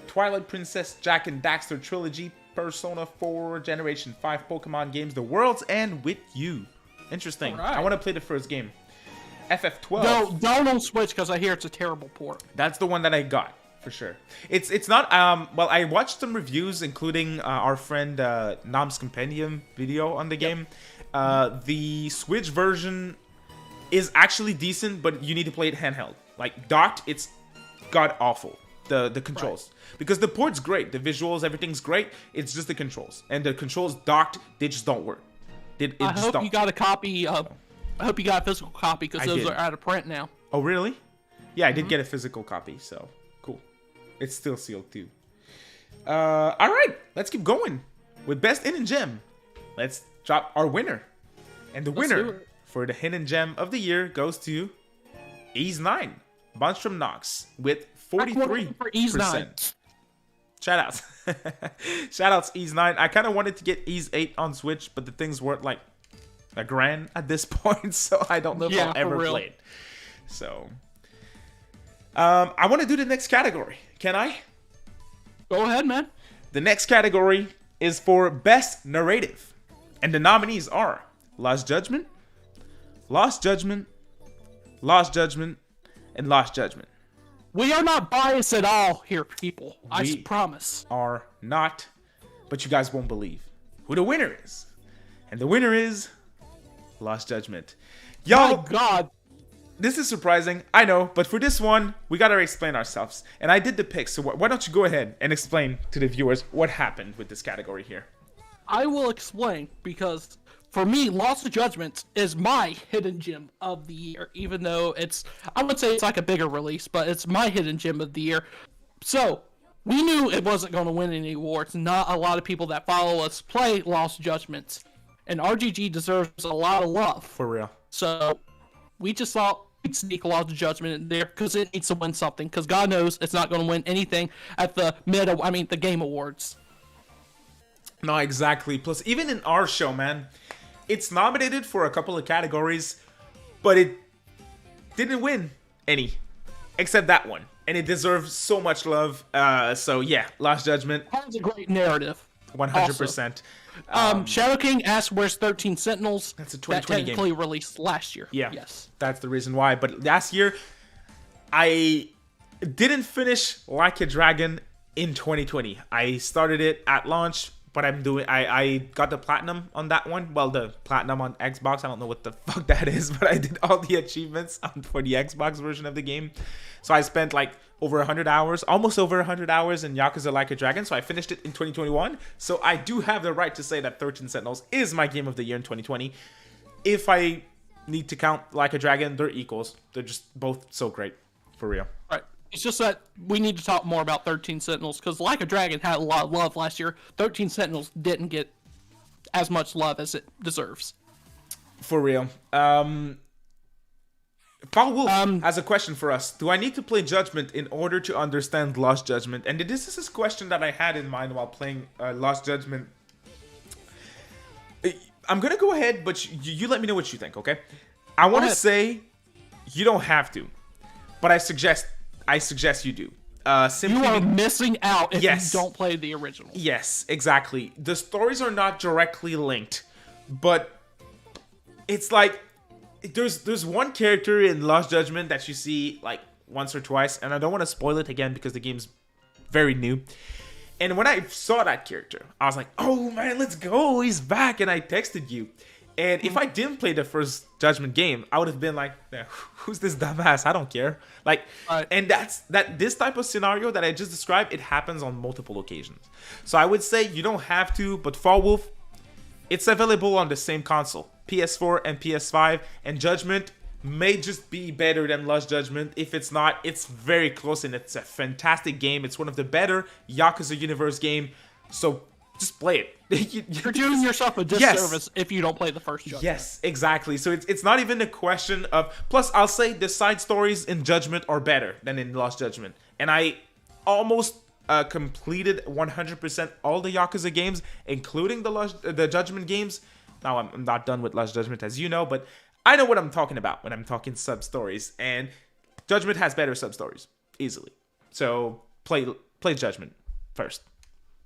Twilight Princess, Jack and Daxter Trilogy, Persona 4, Generation 5 Pokemon games, The World's End with You. Interesting. Right. I want to play the first game. FF12. No, don't on Switch because I hear it's a terrible port. That's the one that I got for sure. It's not well, I watched some reviews, including our friend Nam's Compendium video on the game. The Switch version is actually decent, but you need to play it handheld. Like docked, it's god awful. The controls, because the port's great, the visuals, everything's great. It's just the controls, and the controls docked, they just don't work. I hope you got a copy. I hope you got a physical copy because those are out of print now. Oh really? Yeah, I did get a physical copy, so cool. It's still sealed too. All right, let's keep going with best hidden gem. Let's drop our winner, and the winner for the hidden gem of the year goes to Ease 9, Monstrum Nox, with 43%. Shoutouts. Shoutouts Ease 9. I kind of wanted to get Ease 8 on Switch, but the thing's worth like $1,000 at this point, so I don't know if I'll ever play it. So, I want to do the next category. Can I? Go ahead, man. The next category is for Best Narrative, and the nominees are Lost Judgment, Lost Judgment, Lost Judgment, and Lost Judgment. We are not biased at all here, people. I promise. Are not, but you guys won't believe who the winner is. And the winner is Lost Judgment. Y'all, my God. This is surprising, I know, but for this one, we gotta explain ourselves. And I did the picks, so why don't you go ahead and explain to the viewers what happened with this category here. I will explain, because for me, Lost Judgment is my hidden gem of the year, even though I would say it's like a bigger release, but it's my hidden gem of the year. So, we knew it wasn't going to win any awards. Not a lot of people that follow us play Lost Judgment, and RGG deserves a lot of love. For real. So, we just thought we'd sneak Lost Judgment in there, because it needs to win something, because God knows it's not going to win anything at the Game Awards. No, exactly. Plus, even in our show, man, it's nominated for a couple of categories, but it didn't win any, except that one. And it deserves so much love. So yeah, Lost Judgment. Has a great narrative. 100%. Shadow King asked, where's 13 Sentinels? That's a 2020 that technically released last year. Yeah, yes. That's the reason why. But last year, I didn't finish Like a Dragon in 2020. I started it at launch, but I got the platinum on that one. Well, the platinum on Xbox. I don't know what the fuck that is, but I did all the achievements for the Xbox version of the game. So I spent like over 100 hours, almost over 100 hours in Yakuza Like a Dragon. So I finished it in 2021. So I do have the right to say that 13 Sentinels is my game of the year in 2020. If I need to count Like a Dragon, they're equals. They're just both so great, for real. Right. It's just that we need to talk more about 13 Sentinels, because Like a Dragon had a lot of love last year. 13 Sentinels didn't get as much love as it deserves. For real. Paul Wolf has a question for us. Do I need to play Judgment in order to understand Lost Judgment? And this is a question that I had in mind while playing Lost Judgment. I'm going to go ahead, but you let me know what you think, okay? I want to say you don't have to, but I suggest you do. Simply you are missing out if you don't play the original. Yes, exactly. The stories are not directly linked, but it's like there's one character in Lost Judgment that you see like once or twice, and I don't want to spoil it again because the game's very new. And when I saw that character, I was like, "Oh man, let's go! He's back!" And I texted you. And if I didn't play the first Judgment game, I would have been like, "Who's this dumbass? I don't care." Like, and this type of scenario that I just described, it happens on multiple occasions. So I would say you don't have to, but Fall Wolf, it's available on the same console, PS4 and PS5, and Judgment may just be better than Lost Judgment. If it's not, it's very close, and it's a fantastic game. It's one of the better Yakuza Universe game. So just play it. You're doing yourself a disservice if you don't play the first Judgment. Yes, exactly. So it's not even a question of... Plus, I'll say the side stories in Judgment are better than in Lost Judgment. And I almost completed 100% all the Yakuza games, including the Judgment games. Now, I'm not done with Lost Judgment, as you know, but I know what I'm talking about when I'm talking sub-stories. And Judgment has better sub-stories, easily. So play Judgment first.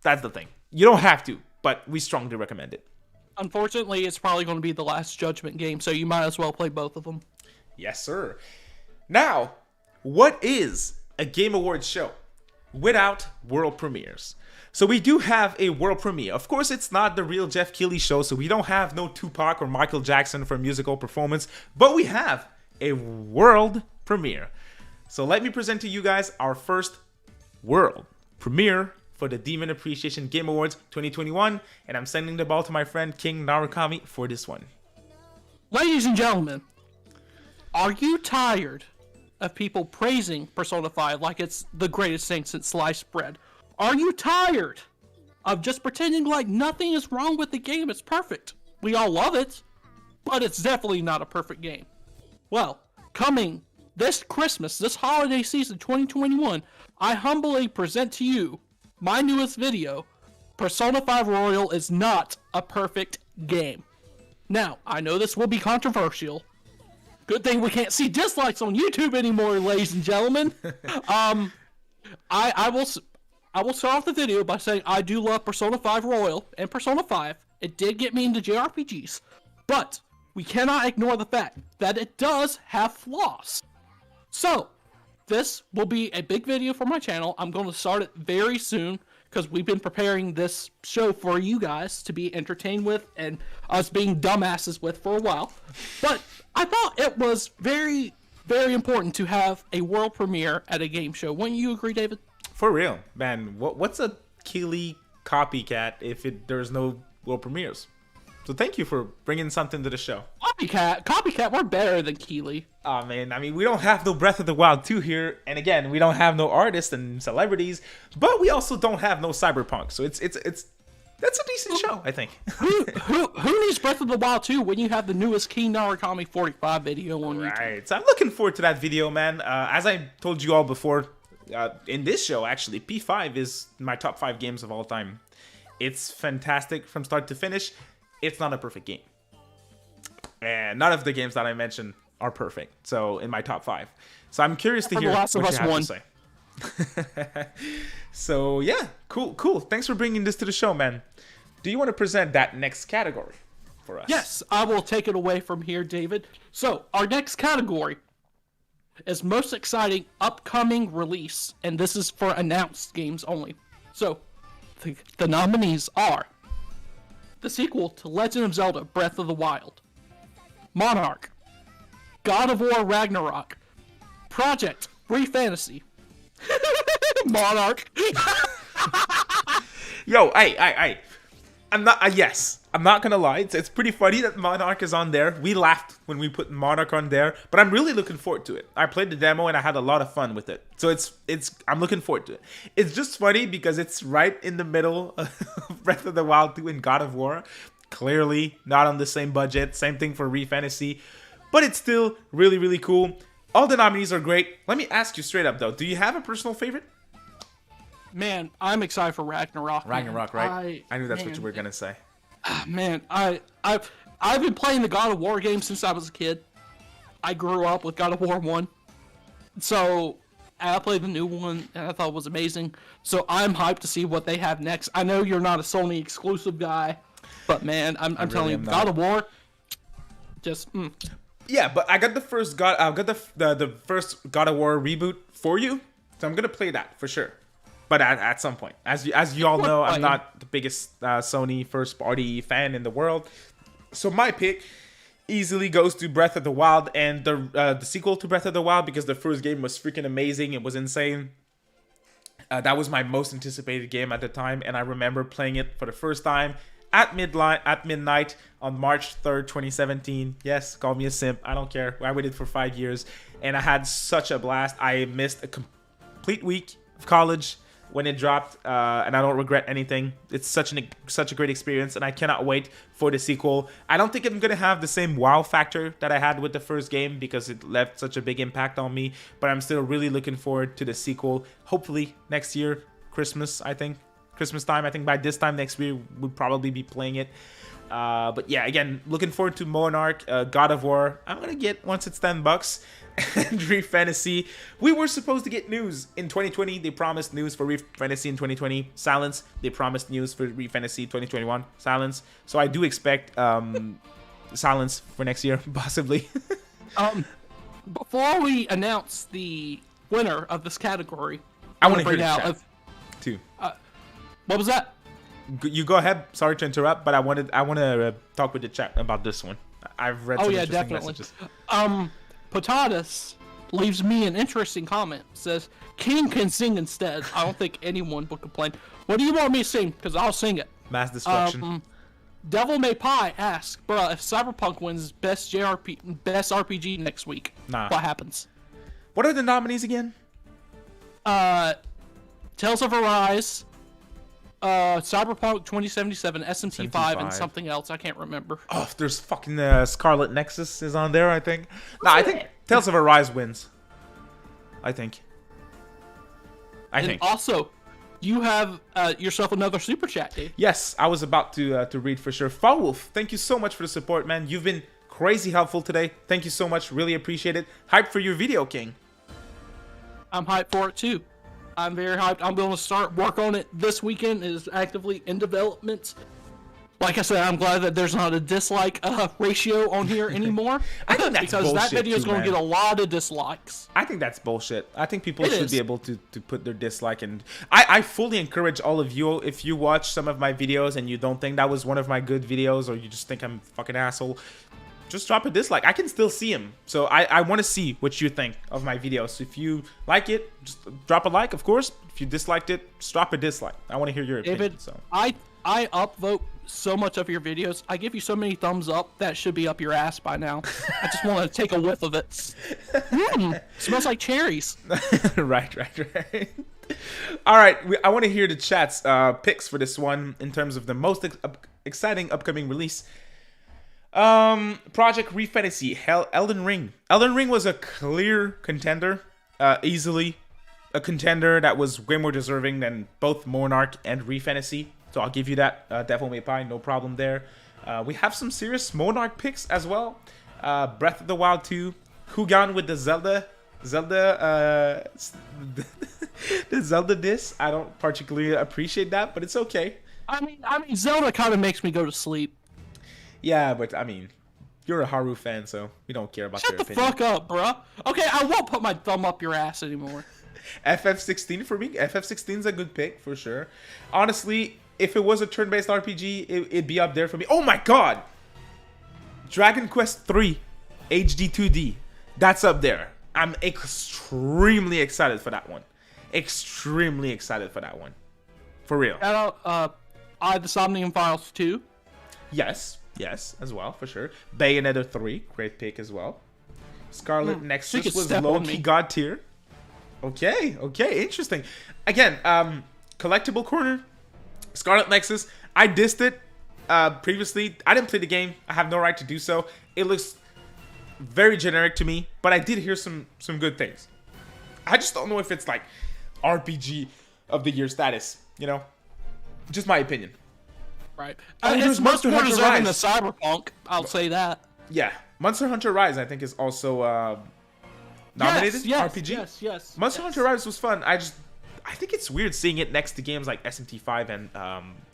That's the thing. You don't have to, but we strongly recommend it. Unfortunately, it's probably going to be the last Judgment game, so you might as well play both of them. Yes, sir. Now, what is a Game Awards show without world premieres? So we do have a world premiere. Of course, it's not the real Jeff Keighley show, so we don't have no Tupac or Michael Jackson for musical performance, but we have a world premiere. So let me present to you guys our first world premiere for the Demon Appreciation Game Awards 2021, and I'm sending the ball to my friend King Narukami for this one. Ladies and gentlemen, are you tired of people praising Persona 5 like it's the greatest thing since sliced bread? Are you tired of just pretending like nothing is wrong with the game? It's perfect. We all love it, but it's definitely not a perfect game. Well, coming this Christmas, this holiday season 2021, I humbly present to you my newest video. Persona 5 Royal is not a perfect game. Now, I know this will be controversial. Good thing we can't see dislikes on YouTube anymore, ladies and gentlemen. I will start off the video by saying I do love Persona 5 Royal and Persona 5. It did get me into JRPGs, but we cannot ignore the fact that it does have flaws. So, this will be a big video for my channel. I'm going to start it very soon because we've been preparing this show for you guys to be entertained with and us being dumbasses with for a while. But I thought it was very, very important to have a world premiere at a game show. Wouldn't you agree, David? For real, man. What's a Keighley copycat if there's no world premieres? So thank you for bringing something to the show. Copycat, we're better than Keighley. Oh man, I mean, we don't have no Breath of the Wild 2 here, and again, we don't have no artists and celebrities, but we also don't have no Cyberpunk. So it's that's a decent show, I think. who needs Breath of the Wild 2 when you have the newest KingNarukami45 video on YouTube? Right. So I'm looking forward to that video, man. As I told you all before, in this show, actually, P5 is my top 5 games of all time. It's fantastic from start to finish. It's not a perfect game. And none of the games that I mentioned are perfect. So in my top 5. So I'm curious to hear what you have to say. So yeah, cool. Thanks for bringing this to the show, man. Do you want to present that next category for us? Yes, I will take it away from here, David. So our next category is most exciting upcoming release, and this is for announced games only. So the nominees are the sequel to Legend of Zelda Breath of the Wild, Monarch, God of War Ragnarok, Project Free Fantasy, Monarch. Yo, hey. I'm not gonna lie. It's pretty funny that Monarch is on there. We laughed when we put Monarch on there, but I'm really looking forward to it. I played the demo and I had a lot of fun with it. So I'm looking forward to it. It's just funny because it's right in the middle of Breath of the Wild 2 and God of War. Clearly not on the same budget. Same thing for Re Fantasy, but it's still really, really cool. All the nominees are great. Let me ask you straight up though, do you have a personal favorite? Man, I'm excited for Ragnarok. Ragnarok, right? I knew that's what you were gonna say. Man, I've been playing the God of War game since I was a kid. I grew up with God of War 1. So I played the new one and I thought it was amazing. So I'm hyped to see what they have next. I know you're not a Sony exclusive guy, but man, I'm telling you, God of War just Yeah, but I got the first the first God of War reboot for you. So I'm gonna play that for sure. But at some point, as you all know, I'm not the biggest Sony first-party fan in the world. So my pick easily goes to Breath of the Wild and the sequel to Breath of the Wild because the first game was freaking amazing. It was insane. That was my most anticipated game at the time, and I remember playing it for the first time at midnight on March 3rd, 2017. Yes, call me a simp. I don't care. I waited for 5 years, and I had such a blast. I missed a complete week of college when it dropped, and I don't regret anything. It's such a great experience, and I cannot wait for the sequel. I don't think I'm gonna have the same wow factor that I had with the first game because it left such a big impact on me, but I'm still really looking forward to the sequel. Hopefully next year, Christmas time. I think by this time next year we'll probably be playing it. But yeah, again, looking forward to Monarch, God of War. I'm gonna get once it's $10. And Re Fantasy. We were supposed to get news in 2020. They promised news for Re Fantasy in 2020. Silence. They promised news for Re Fantasy 2021. Silence. So I do expect silence for next year, possibly. Before we announce the winner of this category, I want to hear bring the out chat, too. what was that? You go ahead. Sorry to interrupt, but I want to talk with the chat about this one. I've read some interesting messages. Potatus leaves me an interesting comment. Says, King can sing instead. I don't think anyone would complain. What do you want me to sing? Because I'll sing it. Mass destruction. Devil May Pie asks, bruh, if Cyberpunk wins best RPG next week, Nah. what happens? What are the nominees again? Tales of Arise, Cyberpunk 2077, SMT5, and something else. I can't remember. Oh, there's fucking Scarlet Nexus is on there, I think. Nah, I think Tales of Arise wins. I think. Also, you have yourself another super chat, Dave. Yes, I was about to read for sure. Fawwolf, thank you so much for the support, man. You've been crazy helpful today. Thank you so much. Really appreciate it. Hyped for your video, King. I'm hyped for it too. I'm very hyped. I'm going to start work on it this weekend. It is actively in development. Like I said, I'm glad that there's not a dislike ratio on here anymore. I think that's because bullshit that video is too, going to man. get a lot of dislikes. I think that's bullshit. I think people It should is. be able to put their dislike, and I fully encourage all of you, if you watch some of my videos and you don't think that was one of my good videos, or you just think I'm a fucking asshole, just drop a dislike. I can still see him. So I want to see what you think of my videos. So if you like it, just drop a like, of course. If you disliked it, just drop a dislike. I want to hear your opinion. David, So I upvote so much of your videos. I give you so many thumbs up that should be up your ass by now. I just want to take a whiff of it. Smells like cherries. right. All right, I want to hear the chat's picks for this one in terms of the most exciting upcoming release. Project Refantasy, Elden Ring. Elden Ring was a clear contender, easily a contender that was way more deserving than both Monarch and Refantasy. So I'll give you that. Devil May Pie, no problem there. We have some serious Monarch picks as well. Breath of the Wild 2, Hugan with the Zelda, the Zelda diss. I don't particularly appreciate that, but it's okay. I mean, Zelda kind of makes me go to sleep. Yeah, but I mean, you're a Haru fan, so we don't care about Shut your the opinion. fuck up, bruh. Okay, I won't put my thumb up your ass anymore. FF16 for me. FF16 is a good pick for sure. Honestly, if it was a turn-based RPG, it'd be up there for me. Oh my god! Dragon Quest 3 HD 2D. That's up there. I'm extremely excited for that one. Extremely excited for that one. For real. I the Somnium Files 2. Yes, as well, for sure. Bayonetta 3, great pick as well. Scarlet So Nexus you can was step on low-key me. god tier. Okay, interesting. Again, collectible corner, Scarlet Nexus. I dissed it previously. I didn't play the game. I have no right to do so. It looks very generic to me, but I did hear some good things. I just don't know if it's like RPG of the year status, you know? Just my opinion. Right. there's It's much Monster more Hunter deserving than Rise. Cyberpunk. I'll say that. Yeah, Monster Hunter Rise, I think, is also nominated. Yes, RPG. Yes. Monster Hunter Rise was fun. I think it's weird seeing it next to games like SMT5 and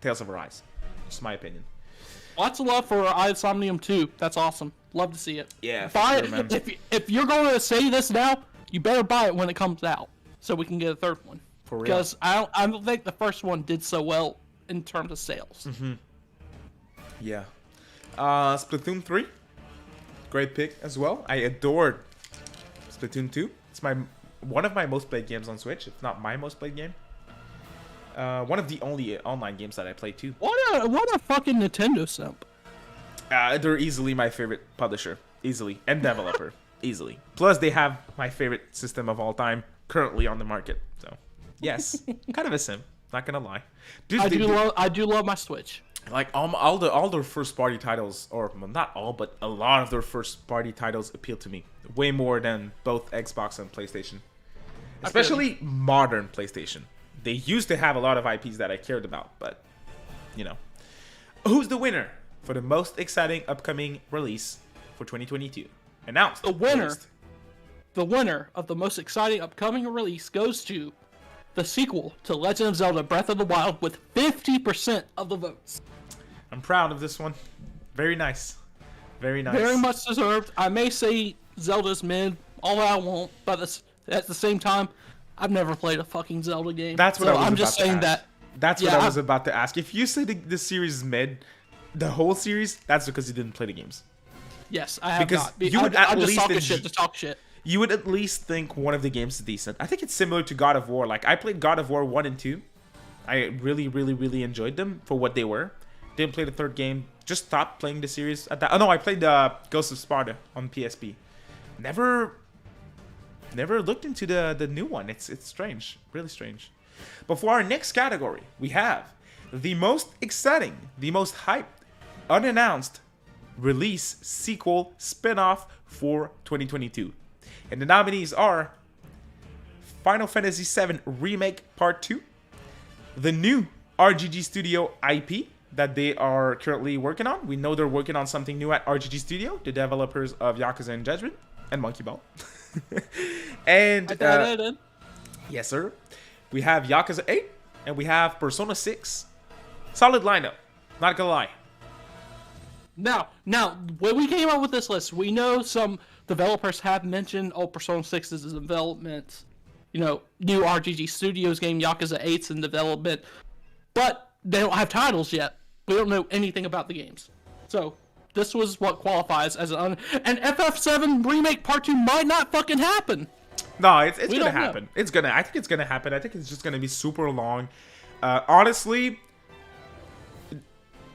Tales of Arise. Just my opinion. Lots of love for Somnium 2. That's awesome. Love to see it. Yeah, for Buy sure, it. man. If you're going to say this now, you better buy it when it comes out, so we can get a third one. For real. Because I don't think the first one did so well in terms of sales. Mm-hmm. Yeah. Splatoon 3. Great pick as well. I adored Splatoon 2. It's one of my most played games on Switch, if not my most played game. One of the only online games that I play too. What a fucking Nintendo simp. They're easily my favorite publisher. Easily. And developer. Easily. Plus, they have my favorite system of all time currently on the market. So, yes. Kind of a sim. Not gonna lie. Dude, I do love my Switch. like all their first party titles, or well, not all, but a lot of their first party titles appeal to me way more than both Xbox and PlayStation, especially modern PlayStation. They used to have a lot of IPs that I cared about, but you know, who's the winner for the most exciting upcoming release for 2022? Announced. The winner. Released. The winner of the most exciting upcoming release goes to the sequel to Legend of Zelda Breath of the Wild with 50% of the votes. I'm proud of this one. Very nice. Very nice. Very much deserved. I may say Zelda's mid all that I want, but at the same time, I've never played a fucking Zelda game. That's what I was I'm about just to saying ask. that. That's what Yeah, I was about to ask. If you say the series is mid, the whole series, that's because you didn't play the games. Yes, I have Because not. you would I'm at just least talking enj- shit to talk shit. You would at least think one of the games is decent. I think it's similar to God of War. Like, I played God of War 1 and 2. I really, really, really enjoyed them for what they were. Didn't play the third game. Just stopped playing the series at that. Oh no, I played Ghost of Sparta on PSP. Never looked into the new one. It's strange, really strange. But for our next category, we have the most exciting, the most hyped, unannounced release, sequel, spin-off for 2022. And the nominees are Final Fantasy VII Remake Part 2, the new RGG Studio IP that they are currently working on. We know they're working on something new at RGG Studio, the developers of Yakuza and Judgment and Monkey Ball. And yes, sir. We have Yakuza 8 and we have Persona 6. Solid lineup, not gonna lie. Now, when we came up with this list, we know some developers have mentioned, Persona 6 is in development. New RGG Studios game, Yakuza 8's in development. But they don't have titles yet. We don't know anything about the games. So, this was what qualifies as and FF7 Remake Part 2 might not fucking happen. No, it's gonna don't happen. I think it's gonna happen. I think it's just gonna be super long. Honestly,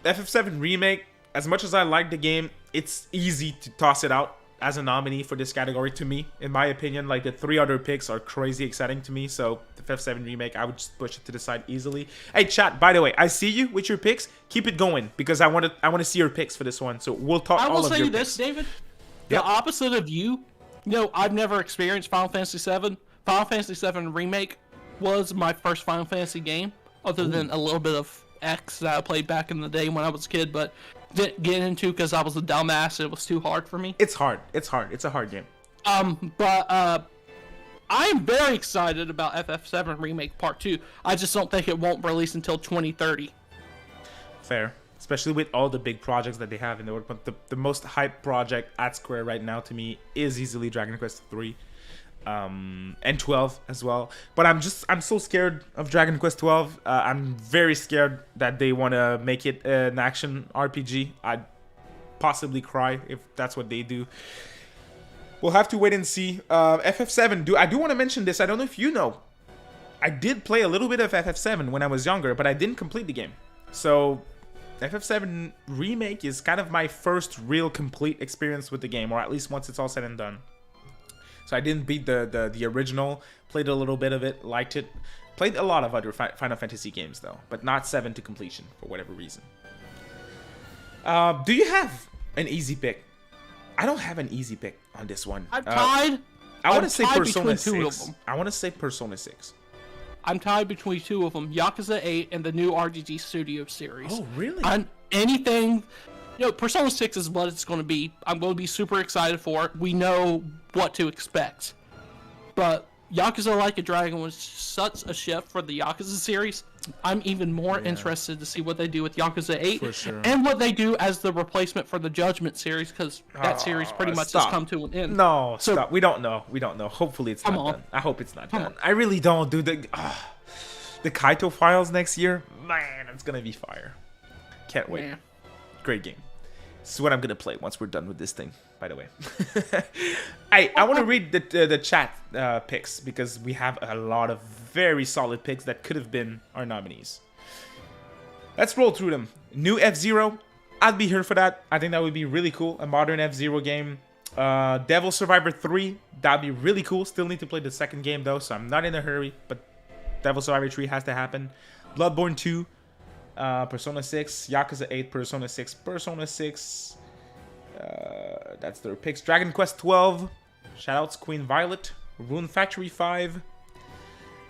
FF7 Remake, as much as I like the game, it's easy to toss it out as a nominee for this category to me. In my opinion, like the 3 other picks are crazy exciting to me. So the FF7 Remake, I would just push it to the side easily. Hey, chat, by the way, I see you with your picks. Keep it going because I want to see your picks for this one. So we'll talk all of your picks. I will say you this, David. Yep. The opposite of you, I've never experienced Final Fantasy VII. Final Fantasy VII Remake was my first Final Fantasy game, other than a little bit of X that I played back in the day when I was a kid, but didn't get into because I was a dumbass. It was too hard for me. It's hard. It's a hard game. But I am very excited about FF7 Remake Part 2. I just don't think it won't release until 2030. Fair. Especially with all the big projects that they have in the work. But the most hyped project at Square right now to me is easily Dragon Quest 3. And 12 as well. But I'm so scared of Dragon Quest 12. I'm very scared that they want to make it an action RPG. I'd possibly cry if that's what they do. We'll have to wait and see. FF7, I do want to mention this. I don't know if you know. I did play a little bit of FF7 when I was younger, but I didn't complete the game. So FF7 Remake is kind of my first real complete experience with the game, or at least once it's all said and done. So I didn't beat the original, played a little bit of it, liked it. Played a lot of other Final Fantasy games though, but not 7 to completion for whatever reason. Do you have an easy pick? I don't have an easy pick on this one. I'm tied. I want to say Persona between 2 of 6. them. I want to say Persona 6. I'm tied between 2 of them, Yakuza 8 and the new RGG Studio series. Oh, really? Anything... Persona 6 is what it's going to be. I'm going to be super excited for it. We know what to expect. But Yakuza Like a Dragon was such a shift for the Yakuza series. I'm even more interested to see what they do with Yakuza 8 For sure. and what they do as the replacement for the Judgment series, because that series pretty much has come to an end. No, stop. We don't know. Hopefully it's not done. I hope it's not done. I really don't, dude. The Kaito files next year, man, it's going to be fire. Can't wait. Man. Great game. This is what I'm gonna play once we're done with this thing, by the way. I want to read the chat picks because we have a lot of very solid picks that could have been our nominees. Let's roll through them. New F-Zero, I'd be here for that. I think that would be really cool. A modern F-Zero game. Devil Survivor 3, that'd be really cool. Still need to play the second game though, so I'm not in a hurry. But Devil Survivor 3 has to happen. Bloodborne 2. Persona 6, Yakuza 8, Persona 6, Persona 6. That's their picks. Dragon Quest 12. Shoutouts Queen Violet. Rune Factory 5.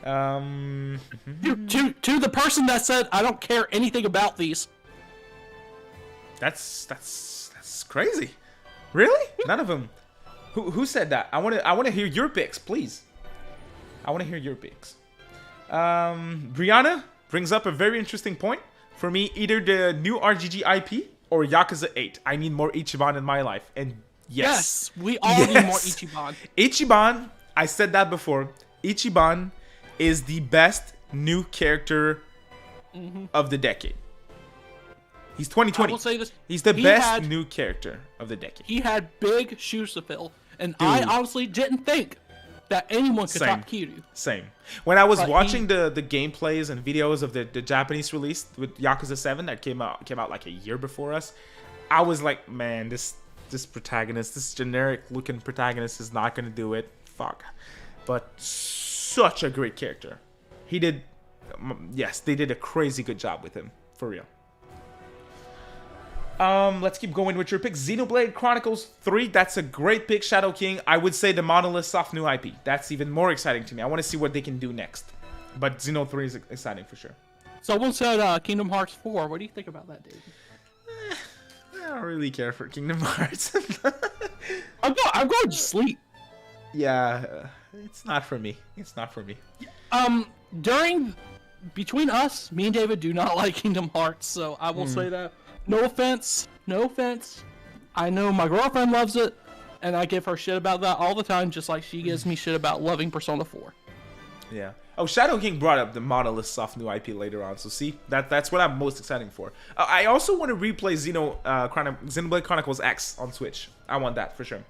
To the person that said I don't care anything about these. That's crazy. Really? None of them. Who said that? I want to hear your picks, please. I want to hear your picks. Brianna brings up a very interesting point. For me, either the new RGG IP or Yakuza 8. I need more Ichiban in my life. And Yes, we all need more Yes. Ichiban. Ichiban, I said that before. Ichiban is the best new character of the decade. He's 2020. I will say this. He's the he best had- new character of the decade. He had big shoes to fill, and I Dude. honestly didn't think that anyone could Same. top Kiryu. Same. When I was But watching the gameplays and videos of the Japanese release with Yakuza 7 that came out like a year before us, I was like, man, this protagonist, this generic looking protagonist is not gonna do it. Fuck. But such a great character. He did, yes, they did a crazy good job with him, for real. Let's keep going with your pick. Xenoblade Chronicles 3, that's a great pick, Shadow King. I would say the Monolith Soft new IP. That's even more exciting to me. I want to see what they can do next. But Xeno 3 is exciting for sure. Someone said Kingdom Hearts 4. What do you think about that, David? I don't really care for Kingdom Hearts. I'm going to sleep. Yeah, it's not for me. It's not for me. Between us, me and David do not like Kingdom Hearts, so I will say that. No offense. I know my girlfriend loves it, and I give her shit about that all the time, just like she gives me shit about loving Persona 4. Yeah. Oh, Shadow King brought up the Monolith Soft new IP later on, so see, that's what I'm most excited for. I also want to replay Xenoblade Chronicles X on Switch. I want that for sure.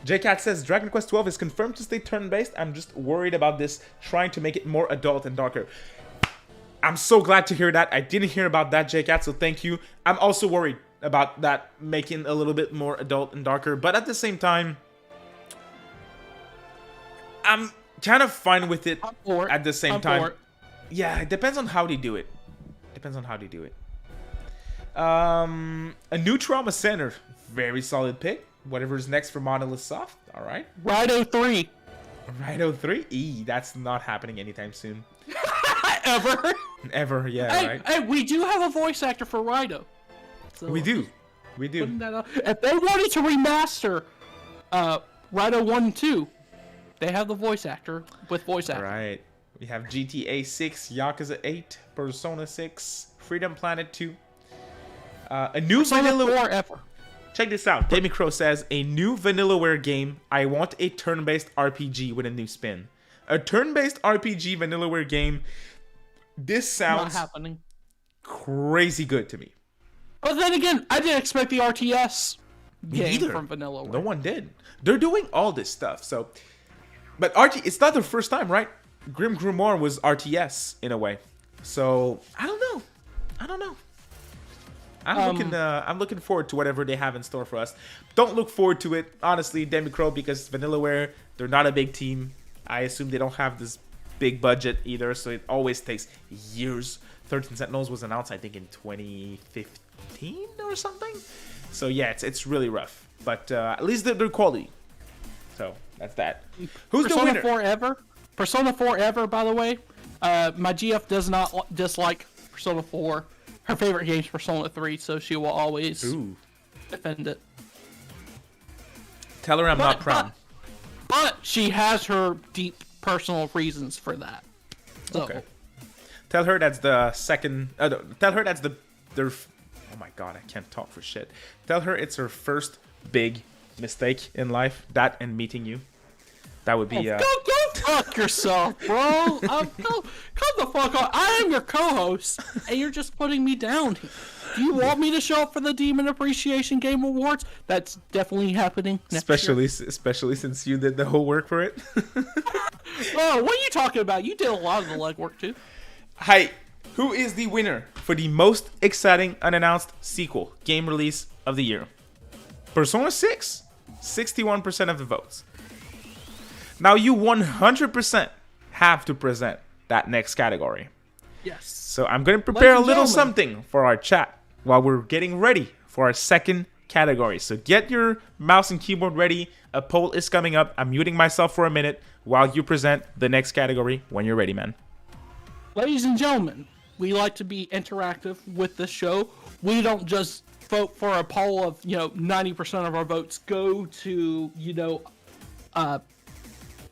JCat says Dragon Quest 12 is confirmed to stay turn-based. I'm just worried about this trying to make it more adult and darker. I'm so glad to hear that. I didn't hear about that, JCat, so thank you. I'm also worried about that making a little bit more adult and darker, but at the same time, I'm kind of fine with it at the same time. Yeah, it depends on how they do it. A new Trauma Center. Very solid pick. Whatever's next for Monolith Soft. All right. Rido 3. Rido 3? That's not happening anytime soon. Ever, yeah, right? Hey, we do have a voice actor for Rido. So We do. putting that out- If they wanted to remaster Rido 1 and 2, they have the voice actor with voice actor. Right. We have GTA 6, Yakuza 8, Persona 6, Freedom Planet 2. A new Persona vanilla... 4 ever. Check this out. Demi Crow says, a new Vanillaware game. I want a turn-based RPG with a new spin. A turn-based RPG Vanillaware game. This Not sounds happening. crazy good to me. But then again, I didn't expect the RTS Me game neither. from Vanillaware. No one did. They're doing all this stuff, so... But it's not the first time, right? Grim Grimoire was RTS, in a way. So, I don't know. I'm looking forward to whatever they have in store for us. Don't look forward to it, honestly, Demi Crow, because Vanillaware, they're not a big team. I assume they don't have this big budget either, so it always takes years. 13 Sentinels was announced, I think, in 2015 or something. So yeah, it's really rough, but at least they're quality. So that's that. Who's Persona the winner? 4 ever? Persona 4 ever, by the way. My GF does not dislike Persona 4. Her favorite game is Persona 3, so she will always defend it. Tell her I'm not proud. But she has her deep personal reasons for that. So, Okay. Tell her that's the second. Tell her that's their. Oh my god, I can't talk for shit. Tell her it's her first big mistake in life. That and meeting you. That would be. Go fuck yourself, bro. Come the fuck on. I am your co-host, and you're just putting me down here. Do you want me to show up for the Demon Appreciation Game Awards? That's definitely happening next year. Especially since you did the whole work for it. Oh, what are you talking about? You did a lot of the legwork too. Hi, who is the winner for the most exciting unannounced sequel game release of the year? Persona 6, 61% of the votes. Now you 100% have to present that next category. Yes. So I'm going to prepare a Ladies and little gentlemen. something for our chat while we're getting ready for our second category. So get your mouse and keyboard ready. A poll is coming up. I'm muting myself for a minute while you present the next category when you're ready, man. Ladies and gentlemen, we like to be interactive with this show. We don't just vote for a poll of, 90% of our votes go to,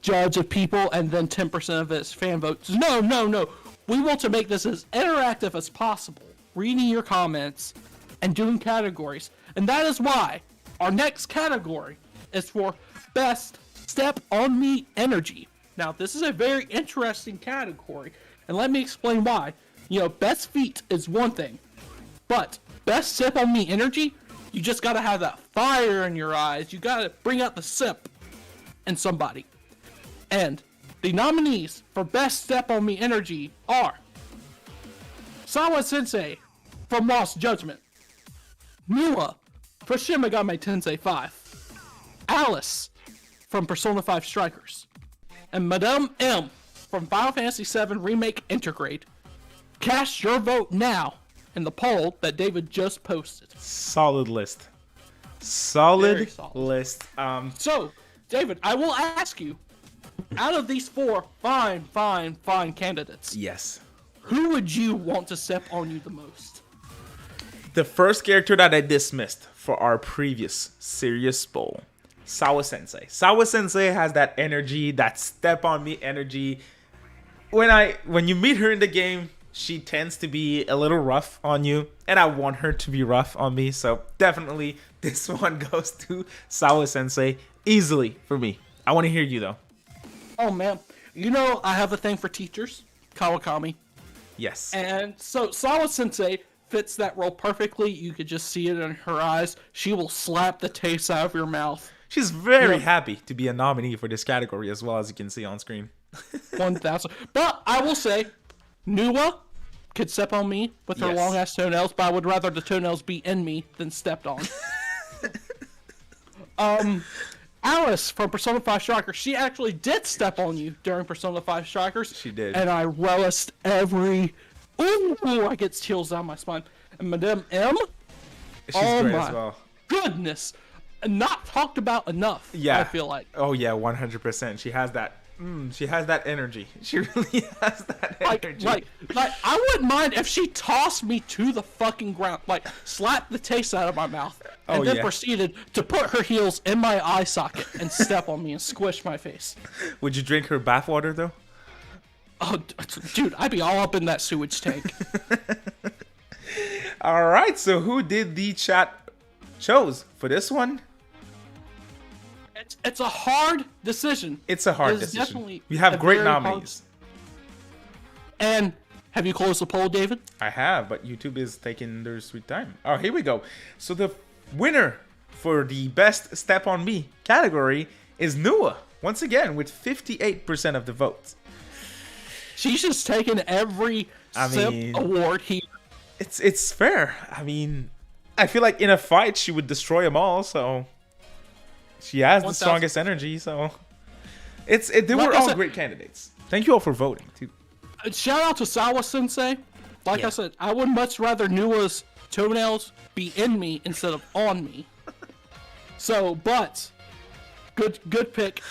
judge of people and then 10% of it's fan votes. No. We want to make this as interactive as possible, reading your comments and doing categories. And that is why Our next category is for Best Step on Me Energy. Now, this is a very interesting category, and let me explain why. You know, best feat is one thing, but best Step on Me Energy, you just gotta have that fire in your eyes. You gotta bring out the sip in somebody. And the nominees for Best Step on Me Energy are Sawa Sensei from Lost Judgment, Miwa for Shin Megami Tensei 5, Alice from Persona 5 Strikers, and Madame M from Final Fantasy VII Remake Intergrade. Cast your vote now in the poll that David just posted. Solid list. Solid Very solid. list. So, David, I will ask you, out of these four fine candidates, Yes. who would you want to step on you the most? The first character that I dismissed for our previous serious bowl, Sawa Sensei. Sawa Sensei has that energy, that step on me energy. When you meet her in the game, she tends to be a little rough on you, and I want her to be rough on me. So definitely this one goes to Sawa Sensei easily for me. I want to hear you though. Oh man, you know I have a thing for teachers, Kawakami. Yes. And so Sawa Sensei fits that role perfectly. You could just see it in her eyes. She will slap the taste out of your mouth. She's very Yeah. happy to be a nominee for this category as well, as you can see on screen. 1,000. But I will say, Nuwa could step on me with her Yes. long ass toenails, but I would rather the toenails be in me than stepped on. Alice from Persona 5 Strikers, she actually did step on you during Persona 5 Strikers. She did. And I relished every... Ooh, I get chills down my spine. And Madame M, She's oh great my as well. goodness. Not talked about enough, Yeah. I feel like. Oh yeah, 100%. She has that. She has that energy. She really has that energy. Like, I wouldn't mind if she tossed me to the fucking ground, like, slapped the taste out of my mouth, and Oh, then yeah. proceeded to put her heels in my eye socket and step on me and squish my face. Would you drink her bathwater though? Oh, dude, I'd be all up in that sewage tank. All right. So who did the chat chose for this one? It's a hard decision. It's a hard It is decision. definitely We have a great very hard- nominees. And have you closed the poll, David? I have, but YouTube is taking their sweet time. Oh, here we go. So the winner for the best step on me category is Nua, once again, with 58% of the votes. She's just taken every mean- award here. It's fair. I mean, I feel like in a fight she would destroy them all, so she has the 1,000%. strongest energy, so they Like were I all said- great candidates. Thank you all for voting too. Shout out to Sawa Sensei. Like Yeah. I said, I would much rather Nua's toenails be in me instead of on me. So, but good pick.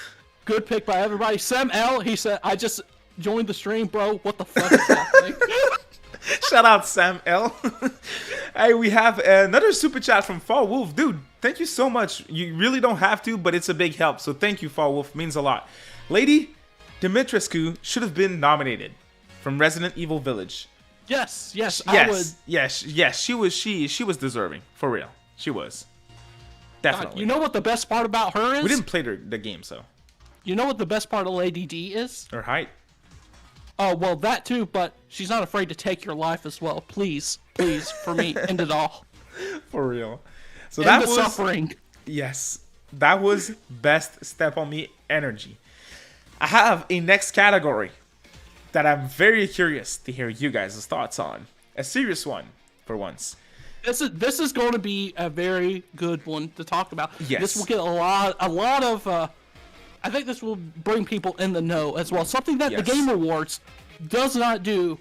Good pick by everybody. Sam L, he said, I just joined the stream, bro. What the fuck is happening? Shout out Sam L. Hey, we have another super chat from Fall Wolf. Dude, thank you so much. You really don't have to, but it's a big help. So thank you, Fall Wolf. Means a lot. Lady Dimitrescu should have been nominated from Resident Evil Village. Yes, I would. Yes. She was deserving. For real. She was. Definitely. You know what the best part about her is? We didn't play the game, so. You know what the best part of Lady D is? Her height. Oh, well, that too, but she's not afraid to take your life as well. Please, for me, end it all. For real. So End that the was suffering. Yes, that was best step on me energy. I have a next category that I'm very curious to hear you guys' thoughts on. A serious one, for once. This is going to be a very good one to talk about. Yes. This will get a lot of. I think this will bring people in the know as well. Something that the Yes. Game Awards does not do.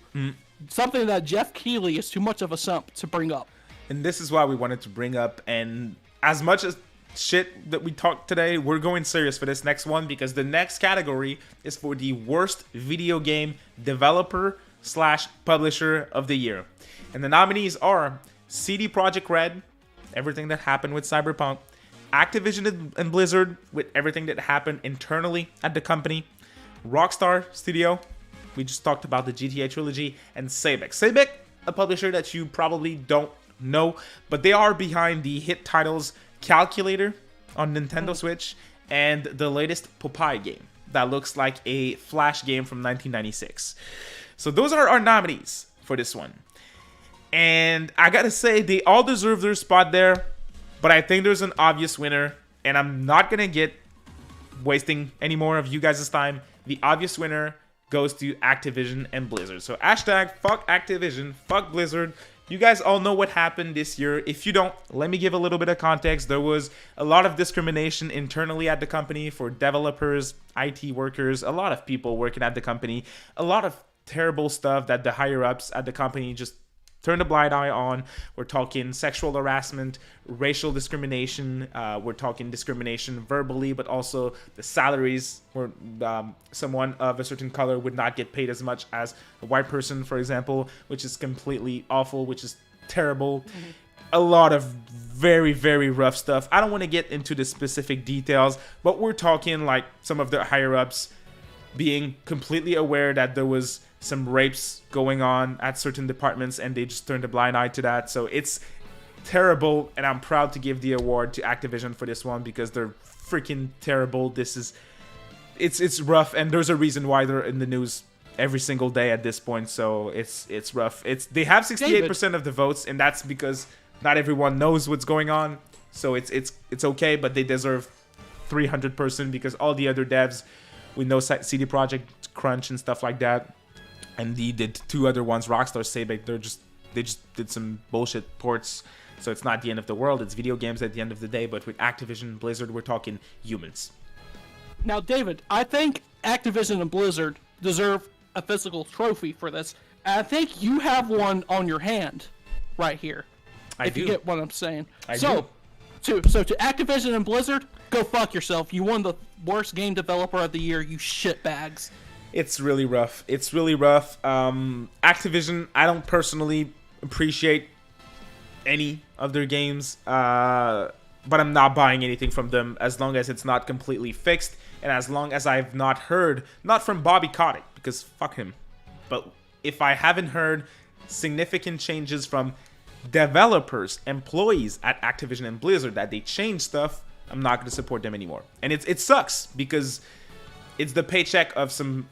Something that Jeff Keighley is too much of a sump to bring up. And this is why we wanted to bring up, and as much as shit that we talked today, we're going serious for this next one, because the next category is for the worst video game developer / publisher of the year. And the nominees are CD Projekt Red, everything that happened with Cyberpunk, Activision and Blizzard with everything that happened internally at the company, Rockstar Studio, we just talked about the GTA trilogy, and Sabec. A publisher that you probably don't know, but they are behind the hit titles calculator on Nintendo Switch, and the latest Popeye game that looks like a Flash game from 1996. So those are our nominees for this one. And I gotta say, they all deserve their spot there, but I think there's an obvious winner, and I'm not gonna get wasting any more of you guys' time. The obvious winner goes to Activision and Blizzard. So hashtag fuck Activision, fuck Blizzard. You guys all know what happened this year. If you don't, let me give a little bit of context. There was a lot of discrimination internally at the company for developers, IT workers, a lot of people working at the company, a lot of terrible stuff that the higher ups at the company just turned a blind eye on. We're talking sexual harassment, racial discrimination. We're talking discrimination verbally, but also the salaries where someone of a certain color would not get paid as much as a white person, for example, which is completely awful, which is terrible. Mm-hmm. A lot of very, very rough stuff. I don't want to get into the specific details, but we're talking like some of the higher ups being completely aware that there was some rapes going on at certain departments, and they just turned a blind eye to that. So it's terrible, and I'm proud to give the award to Activision for this one because they're freaking terrible. It's rough, and there's a reason why they're in the news every single day at this point. So it's rough. They have 68% of the votes, and that's because not everyone knows what's going on. So it's okay, but they deserve 300% because all the other devs, we know CD Projekt Crunch and stuff like that, and they did two other ones, Rockstar say, but they just did some bullshit ports. So it's not the end of the world. It's video games at the end of the day. But with Activision, Blizzard, we're talking humans. Now, David, I think Activision and Blizzard deserve a physical trophy for this. And I think you have one on your hand right here. If you get what I'm saying. I do. So to Activision and Blizzard, go fuck yourself. You won the worst game developer of the year, you shitbags. It's really rough. Activision, I don't personally appreciate any of their games, but I'm not buying anything from them as long as it's not completely fixed, and as long as I've not heard, not from Bobby Kotick, because fuck him, but if I haven't heard significant changes from developers, employees at Activision and Blizzard, that they change stuff, I'm not going to support them anymore. And it sucks because it's the paycheck of some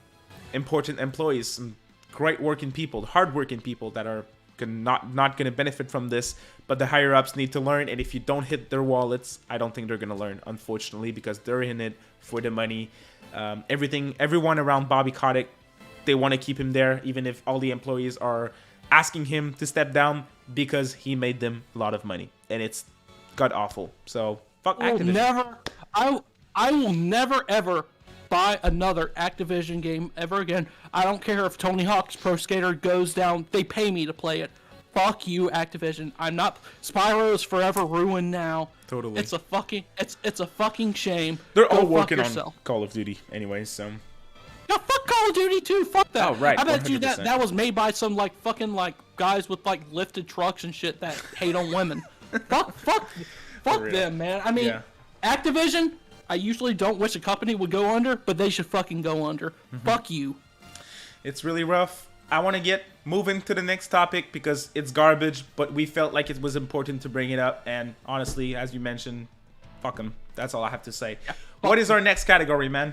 important employees, some great working people, hard-working people that are not going to benefit from this, but the higher-ups need to learn, and if you don't hit their wallets, I don't think they're going to learn, unfortunately, because they're in it for the money. Everyone around Bobby Kotick, they want to keep him there, even if all the employees are asking him to step down because he made them a lot of money, and it's god-awful. So, fuck Activision. I will never, ever buy another Activision game ever again. I don't care if Tony Hawk's Pro Skater goes down. They pay me to play it. Fuck you, Activision. I'm not. Spyro is forever ruined now. Totally. It's a fucking shame. They're all working on Call of Duty anyways, so. Yeah, fuck Call of Duty too. Fuck that. Oh right. I bet 100%. you that was made by some fucking guys with lifted trucks and shit that hate on women. fuck them, man. I mean, yeah. Activision, I usually don't wish a company would go under, but they should fucking go under. Mm-hmm. Fuck you. It's really rough. I want to get moving to the next topic because it's garbage, but we felt like it was important to bring it up. And honestly, as you mentioned, fuck them. That's all I have to say. Yeah. What is our next category, man?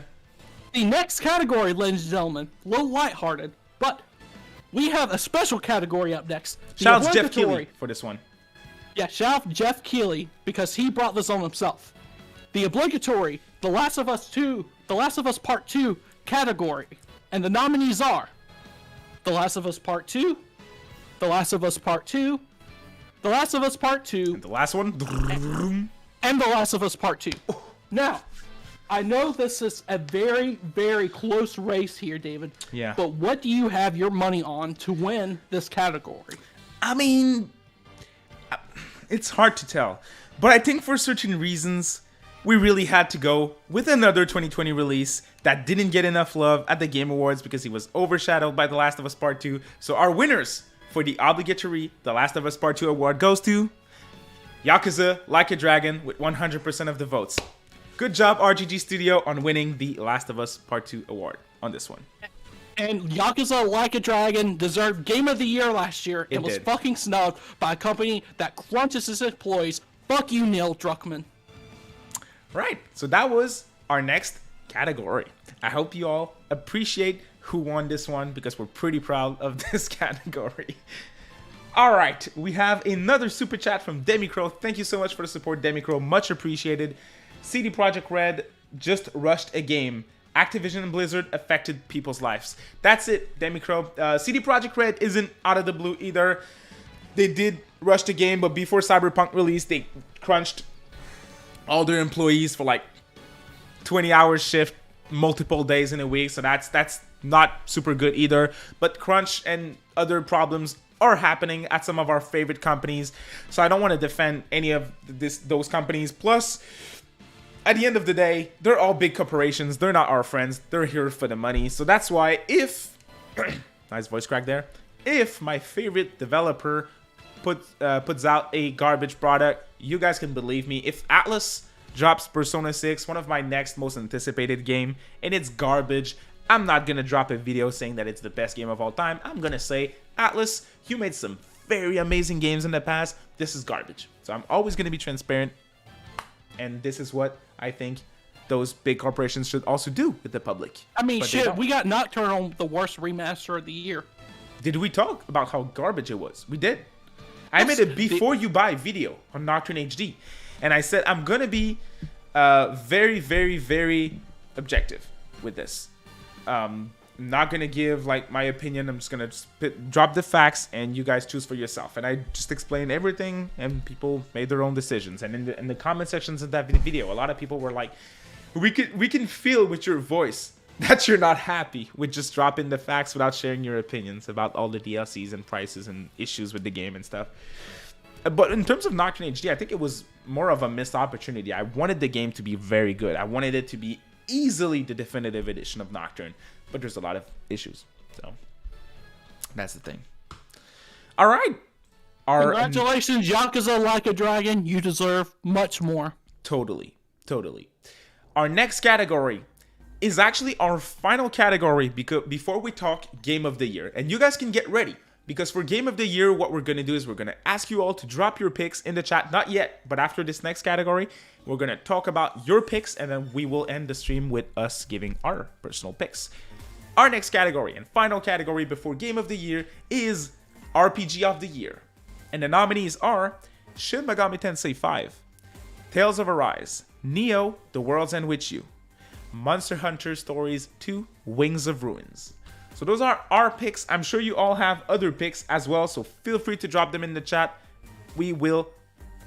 The next category, ladies and gentlemen, a little lighthearted, but we have a special category up next. Shout out to Jeff Keighley for this one. Yeah, shout out to Jeff Keighley because he brought this on himself. The obligatory The Last of Us Part 2 category. And the nominees are The Last of Us Part 2, The Last of Us Part 2, The Last of Us Part 2, and the last one, and The Last of Us Part 2. Now, I know this is a very, very close race here, David. Yeah. But what do you have your money on to win this category? I mean, it's hard to tell. But I think for certain reasons, we really had to go with another 2020 release that didn't get enough love at the Game Awards because he was overshadowed by The Last of Us Part 2. So our winners for the obligatory The Last of Us Part 2 award goes to Yakuza Like a Dragon with 100% of the votes. Good job, RGG Studio, on winning the Last of Us Part 2 award on this one. And Yakuza Like a Dragon deserved Game of the Year last year. It was fucking snubbed by a company that crunches its employees Fuck you, Neil Druckmann. Right, so that was our next category. I hope you all appreciate who won this one because we're pretty proud of this category. All right, we have another super chat from Demicro. Thank you so much for the support, Demicro. Much appreciated. CD Projekt Red just rushed a game. Activision and Blizzard affected people's lives. That's it, Demicro. CD Projekt Red isn't out of the blue either. They did rush the game, but before Cyberpunk released, they crunched all their employees for like 20-hour shift, multiple days in a week. So that's not super good either. But crunch and other problems are happening at some of our favorite companies. So I don't want to defend any of those companies. Plus, at the end of the day, they're all big corporations. They're not our friends. They're here for the money. So that's why if nice voice crack there. If my favorite developer puts out a garbage product, you guys can believe me. If Atlas drops Persona 6, one of my next most anticipated game, and it's garbage, I'm not gonna drop a video saying that it's the best game of all time. I'm gonna say, Atlas, you made some very amazing games in the past. This is garbage. So I'm always gonna be transparent, and this is what I think those big corporations should also do with the public. I mean, shit, we got Nocturne, the worst remaster of the year. Did we talk about how garbage it was? We did. I made a before you buy video on Nocturne HD. And I said I'm going to be very, very, very objective with this. I'm not going to give like my opinion. I'm just going to drop the facts and you guys choose for yourself. And I just explained everything and people made their own decisions. And in the comment sections of that video, a lot of people were like, we can feel with your voice that you're not happy with just dropping the facts without sharing your opinions about all the DLCs and prices and issues with the game and stuff. But in terms of Nocturne HD, I think it was more of a missed opportunity. I wanted the game to be very good. I wanted it to be easily the definitive edition of Nocturne. But there's a lot of issues. So that's the thing. All right. Congratulations, Yakuza Like a Dragon. You deserve much more. Totally. Our next category is actually our final category because before we talk Game of the Year. And you guys can get ready because for Game of the Year, what we're going to do is we're going to ask you all to drop your picks in the chat. Not yet, but after this next category, we're going to talk about your picks and then we will end the stream with us giving our personal picks. Our next category and final category before Game of the Year is RPG of the Year. And the nominees are Shin Megami Tensei 5, Tales of Arise, Neo, The World's End With You, Monster Hunter Stories 2, Wings of Ruins. So those are our picks. I'm sure you all have other picks as well, so feel free to drop them in the chat. We will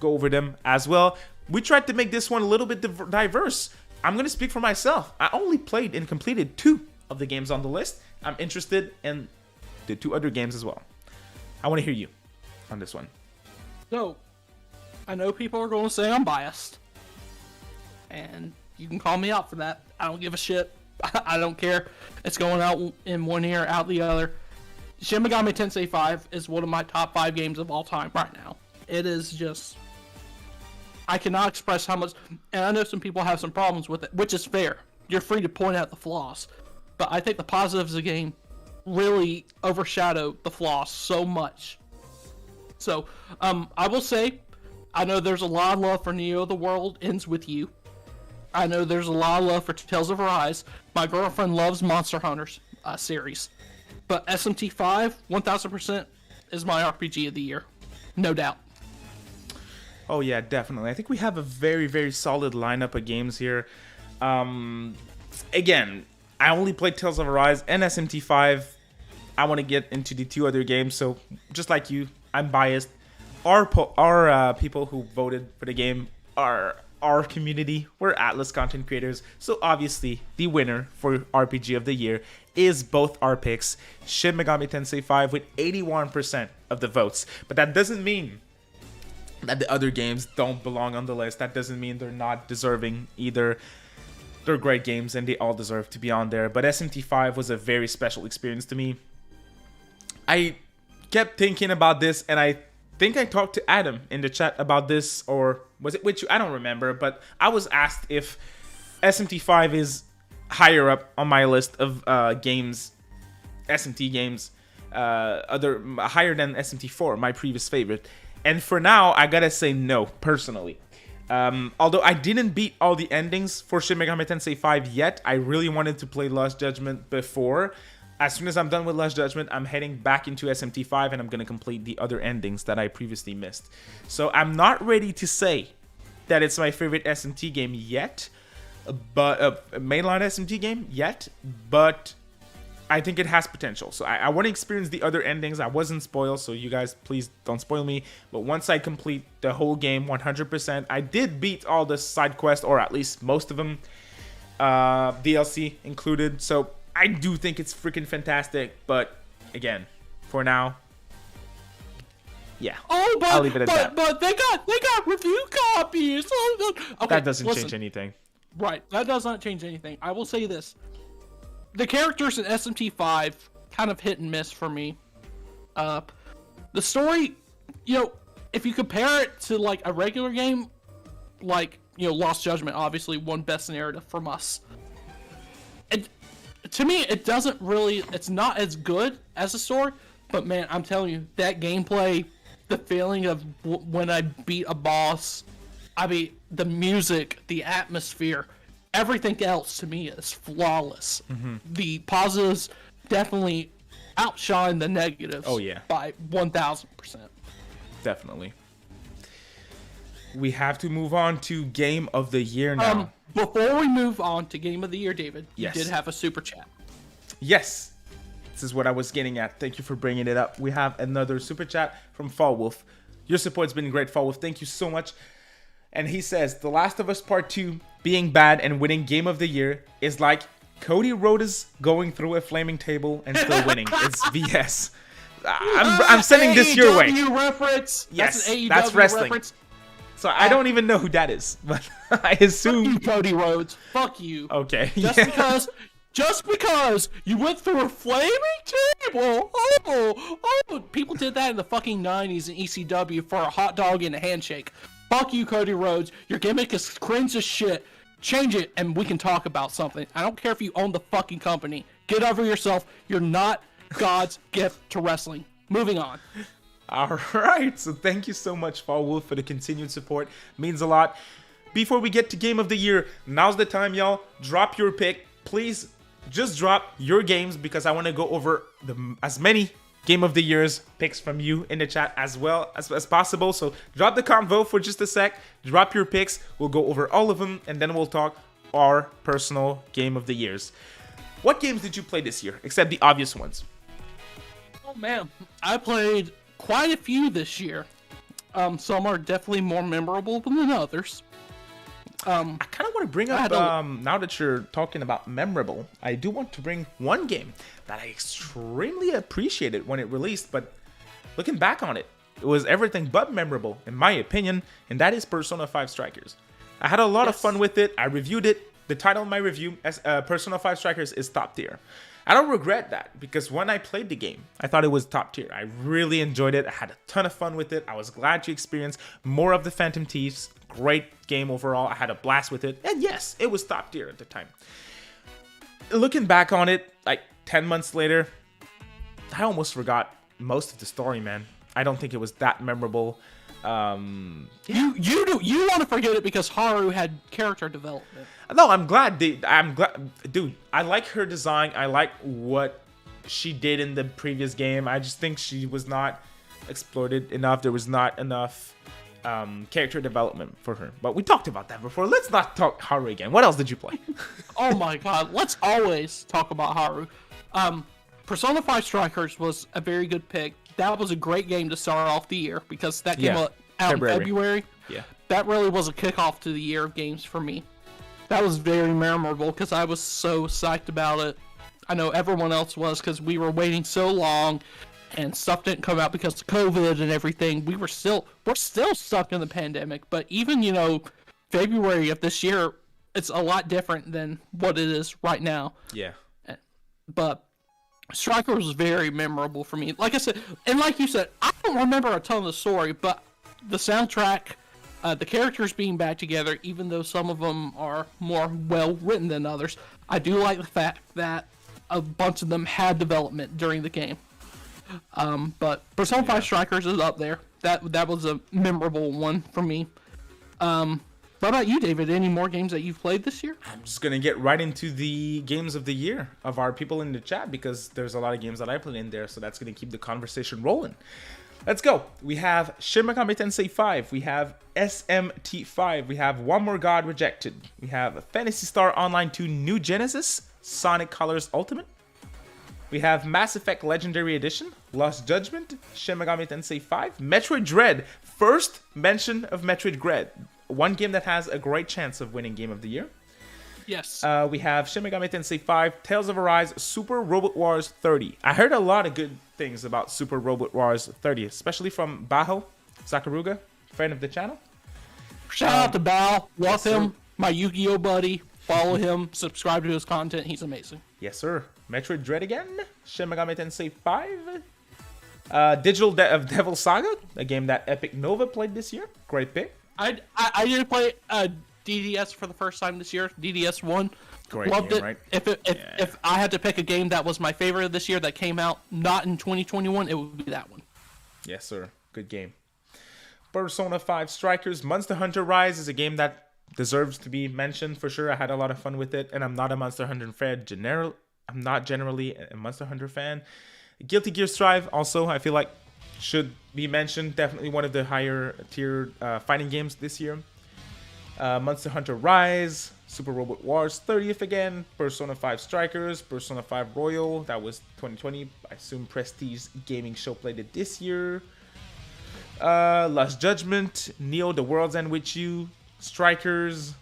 go over them as well. We tried to make this one a little bit diverse. I'm going to speak for myself. I only played and completed 2 of the games on the list. I'm interested in the 2 other games as well. I want to hear you on this one. So, I know people are going to say I'm biased. And you can call me out for that. I don't give a shit. I don't care. It's going out in one ear, out the other. Shin Megami Tensei 5 is one of my top 5 games of all time right now. It is just... I cannot express how much... And I know some people have some problems with it, which is fair. You're free to point out the flaws. But I think the positives of the game really overshadow the flaws so much. So, I will say, I know there's a lot of love for Neo The World Ends With You. I know there's a lot of love for Tales of Arise. My girlfriend loves Monster Hunters series. But SMT5, 1000% is my RPG of the year. No doubt. Oh yeah, definitely. I think we have a very, very solid lineup of games here. Again, I only played Tales of Arise and SMT5. I want to get into the 2 other games, so just like you, I'm biased. Our people who voted for the game are our community. We're Atlas content creators, so obviously the winner for RPG of the Year is both our picks. Shin Megami Tensei 5 with 81% of the votes, but that doesn't mean that the other games don't belong on the list. That doesn't mean they're not deserving either. They're great games and they all deserve to be on there, but SMT5 was a very special experience to me. I kept thinking about this, and I think I talked to Adam in the chat about this, or was it with you? I don't remember, but I was asked if SMT5 is higher up on my list of games, SMT games, higher than SMT4, my previous favorite. And for now, I gotta say no, personally. Although I didn't beat all the endings for Shin Megami Tensei 5 yet, I really wanted to play Lost Judgment before. As soon as I'm done with Lost Judgment, I'm heading back into SMT5 and I'm gonna complete the other endings that I previously missed. So I'm not ready to say that it's my favorite SMT game yet, but mainline SMT game yet, but I think it has potential. So I want to experience the other endings. I wasn't spoiled, so you guys please don't spoil me. But once I complete the whole game 100%, I did beat all the side quests, or at least most of them, DLC included. So I do think it's freaking fantastic. But again, for now, yeah. Oh, but I'll leave it at that. But they got review copies. Oh, okay, That doesn't change anything. Right, that does not change anything. I will say this. The characters in SMT5 kind of hit and miss for me. The story, if you compare it to like a regular game, like, Lost Judgment obviously won best narrative from us. And to me, it's not as good as a story, but man, I'm telling you, that gameplay, the feeling of when I beat a boss, the music, the atmosphere, everything else to me is flawless. Mm-hmm. The positives definitely outshine the negatives. Oh, yeah. By 1,000%. Definitely. We have to move on to Game of the Year now. Before we move on to Game of the Year, David, yes. You did have a super chat. Yes. This is what I was getting at. Thank you for bringing it up. We have another super chat from Fall Wolf. Your support's been great, Fall Wolf. Thank you so much. And he says, The Last of Us Part 2 being bad and winning Game of the Year is like Cody Rhodes going through a flaming table and still winning. It's BS. I'm sending this your way. AEW reference. Yes, that's an AEW that's wrestling. Reference. So I don't even know who that is, but I assume... Fuck you, Cody Rhodes. Fuck you. Okay. Just because you went through a flaming table. Oh, people did that in the fucking 90s in ECW for a hot dog and a handshake. Fuck you, Cody Rhodes. Your gimmick is cringe as shit. Change it and we can talk about something. I don't care if you own the fucking company. Get over yourself. You're not God's gift to wrestling. Moving on. All right. So thank you so much, Fall Wolf, for the continued support. Means a lot. Before we get to Game of the Year, now's the time, y'all. Drop your pick. Please just drop your games because I want to go over as many Game of the Year's picks from you in the chat as well as possible. So drop the convo for just a sec. Drop your picks. We'll go over all of them and then we'll talk our personal Game of the Year's. What games did you play this year, except the obvious ones? Oh man, I played quite a few this year. Some are definitely more memorable than others. I kind of want to bring up, now that you're talking about memorable, I do want to bring one game that I extremely appreciated when it released, but looking back on it, it was everything but memorable, in my opinion, and that is Persona 5 Strikers. I had a lot of fun with it. I reviewed it. The title of my review, Persona 5 Strikers, is top tier. I don't regret that, because when I played the game, I thought it was top tier. I really enjoyed it. I had a ton of fun with it. I was glad to experience more of the Phantom Thieves. Great game overall. I had a blast with it. And yes, it was top tier at the time. Looking back on it, like 10 months later, I almost forgot most of the story, man. I don't think it was that memorable. You want to forget it because Haru had character development. No, I'm glad. Dude, I like her design. I like what she did in the previous game. I just think she was not exploited enough. There was not enough character development for her. But we talked about that before. Let's not talk Haru again. What else did you play? Oh my god, let's always talk about Haru. Persona 5 Strikers was a very good pick. That was a great game to start off the year because that came out in February. Yeah. That really was a kickoff to the year of games for me. That was very memorable because I was so psyched about it. I know everyone else was because we were waiting so long and stuff didn't come out because of COVID and everything. We're still stuck in the pandemic, but even, February of this year, it's a lot different than what it is right now. Yeah. But Strikers was very memorable for me. Like I said, and like you said, I don't remember a ton of the story, but the soundtrack, the characters being back together, even though some of them are more well written than others, I do like the fact that a bunch of them had development during the game. But Persona 5 Strikers is up there. that was a memorable one for me. What about you, David? Any more games that you've played this year? I'm just going to get right into the games of the year of our people in the chat because there's a lot of games that I played in there, so that's going to keep the conversation rolling. Let's go. We have Shin Megami Tensei 5. We have SMT5. We have One More God Rejected. We have Phantasy Star Online 2 New Genesis, Sonic Colors Ultimate. We have Mass Effect Legendary Edition, Lost Judgment, Shin Megami Tensei 5, Metroid Dread. First mention of Metroid Dread. One game that has a great chance of winning Game of the Year. Yes. We have Shin Megami Tensei 5, Tales of Arise, Super Robot Wars 30. I heard a lot of good things about Super Robot Wars 30, especially from Baho Sakaruga, friend of the channel. Shout out to Bao. Love him. sir. My Yu-Gi-Oh buddy. Follow him. Subscribe to his content. He's amazing. Yes, sir. Metroid Dread again. Shin Megami Tensei 5. Digital Devil Saga, a game that Epic Nova played this year. Great pick. I did play DDS for the first time this year. DDS 1. Great Loved game, it. right? If I had to pick a game that was my favorite of this year that came out not in 2021, it would be that one. Yes, sir. Good game. Persona 5 Strikers. Monster Hunter Rise is a game that deserves to be mentioned for sure. I had a lot of fun with it, and I'm not a Monster Hunter fan. I'm not generally a Monster Hunter fan. Guilty Gear Strive also, I feel like, should be mentioned. Definitely one of the higher tier fighting games this year. Monster Hunter Rise, Super Robot Wars 30th again, Persona 5 Strikers, Persona 5 Royal, that was 2020. I assume Prestige Gaming Show played it this year. Lost Judgment, Neo The World's End With You, Strikers,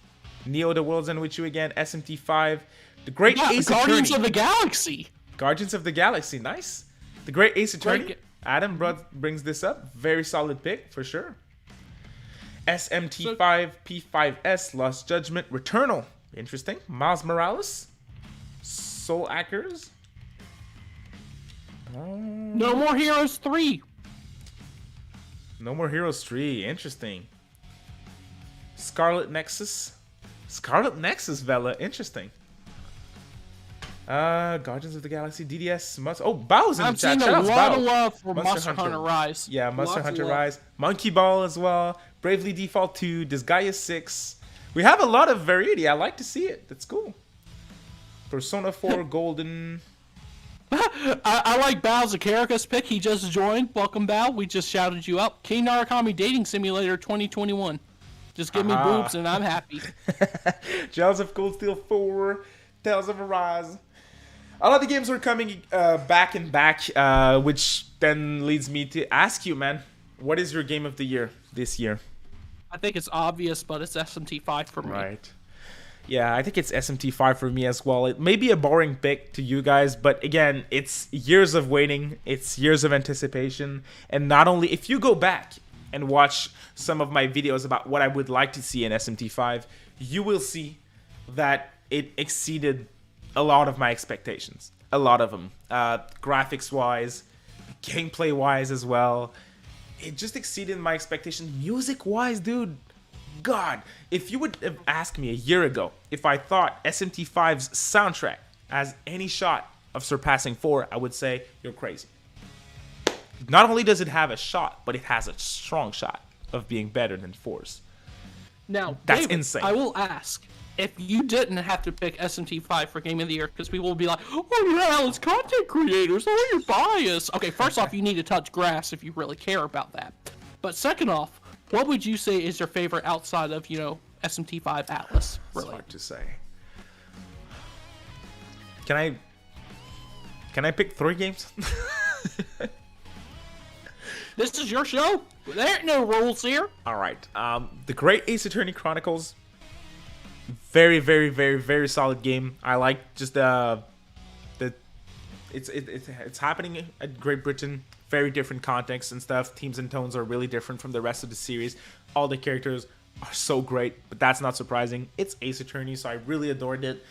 Neo The World's End With You again, SMT5, The Great Ace Guardians Attorney. of the Galaxy. Guardians of the Galaxy, nice. The Great Ace Attorney. Great Adam brings this up. Very solid pick for sure. SMT5, P5S, Lost Judgment, Returnal. Interesting. Miles Morales, Soul Hackers. No More Heroes 3. No More Heroes 3. Interesting. Scarlet Nexus. Scarlet Nexus, Vela. Interesting. Guardians of the Galaxy, DDS, Bao's in the I'm chat. seeing a Shout out to lot Bao. of love for Monster Hunter Rise. Yeah, Monster Lots of Hunter love. Rise. Monkey Ball as well. Bravely Default 2. Disgaea 6. We have a lot of variety. I like to see it. That's cool. Persona 4 Golden. I like Bao's Akarika's pick. He just joined. Welcome, Bao. We just shouted you out. King Narukami Dating Simulator 2021. Just give me boobs and I'm happy. Gels of Cold Steel 4. Tales of Arise. A lot of the games are coming back and back, which then leads me to ask you, man, what is your game of the year this year? I think it's obvious, but it's SMT5 for me. Right. Yeah, I think it's SMT5 for me as well. It may be a boring pick to you guys, but again, it's years of waiting. It's years of anticipation. And not only, if you go back and watch some of my videos about what I would like to see in SMT5, you will see that it exceeded a lot of my expectations. A lot of them. Graphics-wise, gameplay-wise as well. It just exceeded my expectations. Music-wise, dude. God, if you would have asked me a year ago if I thought SMT5's soundtrack has any shot of surpassing 4, I would say you're crazy. Not only does it have a shot, but it has a strong shot of being better than 4's. Now, That's David, insane. I will ask, if you didn't have to pick SMT5 for Game of the Year, because people will be like, oh yeah, it's content creators, oh, you're biased. Okay, first off, you need to touch grass if you really care about that. But second off, what would you say is your favorite outside of, SMT5 Atlas? It's Really? hard to say. Can I pick 3 games? This is your show. There ain't no rules here. All right. The Great Ace Attorney Chronicles. Very, very, very, very solid game. I like just it's happening at Great Britain. Very different context and stuff. Themes and tones are really different from the rest of the series. All the characters are so great, but that's not surprising. It's Ace Attorney, so I really adored it.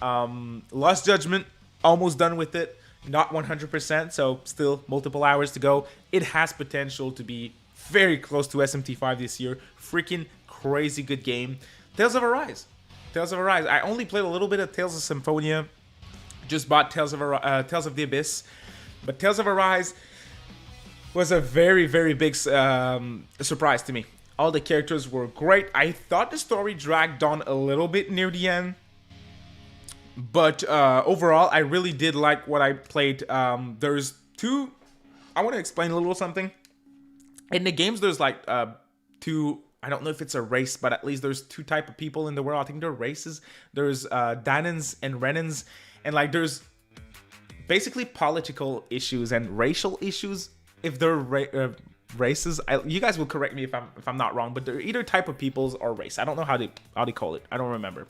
Lost Judgment, almost done with it. Not 100%, so still multiple hours to go. It has potential to be very close to SMT5 this year. Freaking crazy good game. Tales of Arise. Tales of Arise. I only played a little bit of Tales of Symphonia. Just bought Tales of the Abyss. But Tales of Arise, was a very, very big surprise to me. All the characters were great. I thought the story dragged on a little bit near the end. But overall, I really did like what I played. There's two... I want to explain a little something. In the games, there's like two... I don't know if it's a race, but at least there's two type of people in the world. I think they're races. There's Danans and Renans. And like there's basically political issues and racial issues. If they're races, you guys will correct me if I'm not wrong, but they're either type of peoples or race. I don't know how they call it. I don't remember.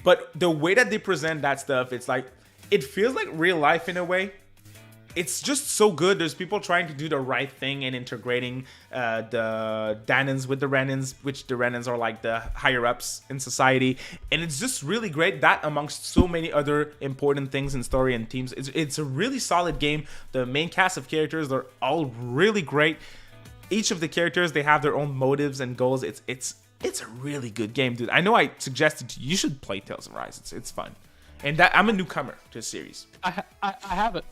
But the way that they present that stuff, it's like it feels like real life in a way. It's just so good. There's people trying to do the right thing and integrating the Danans with the Renans, which the Renans are like the higher ups in society, and it's just really great. That amongst so many other important things in story and themes, it's a really solid game. The main cast of characters, they're all really great. Each of the characters, they have their own motives and goals. It's a really good game, dude. I know I suggested you should play Tales of Arise. It's fun, and that I'm a newcomer to the series. I have it.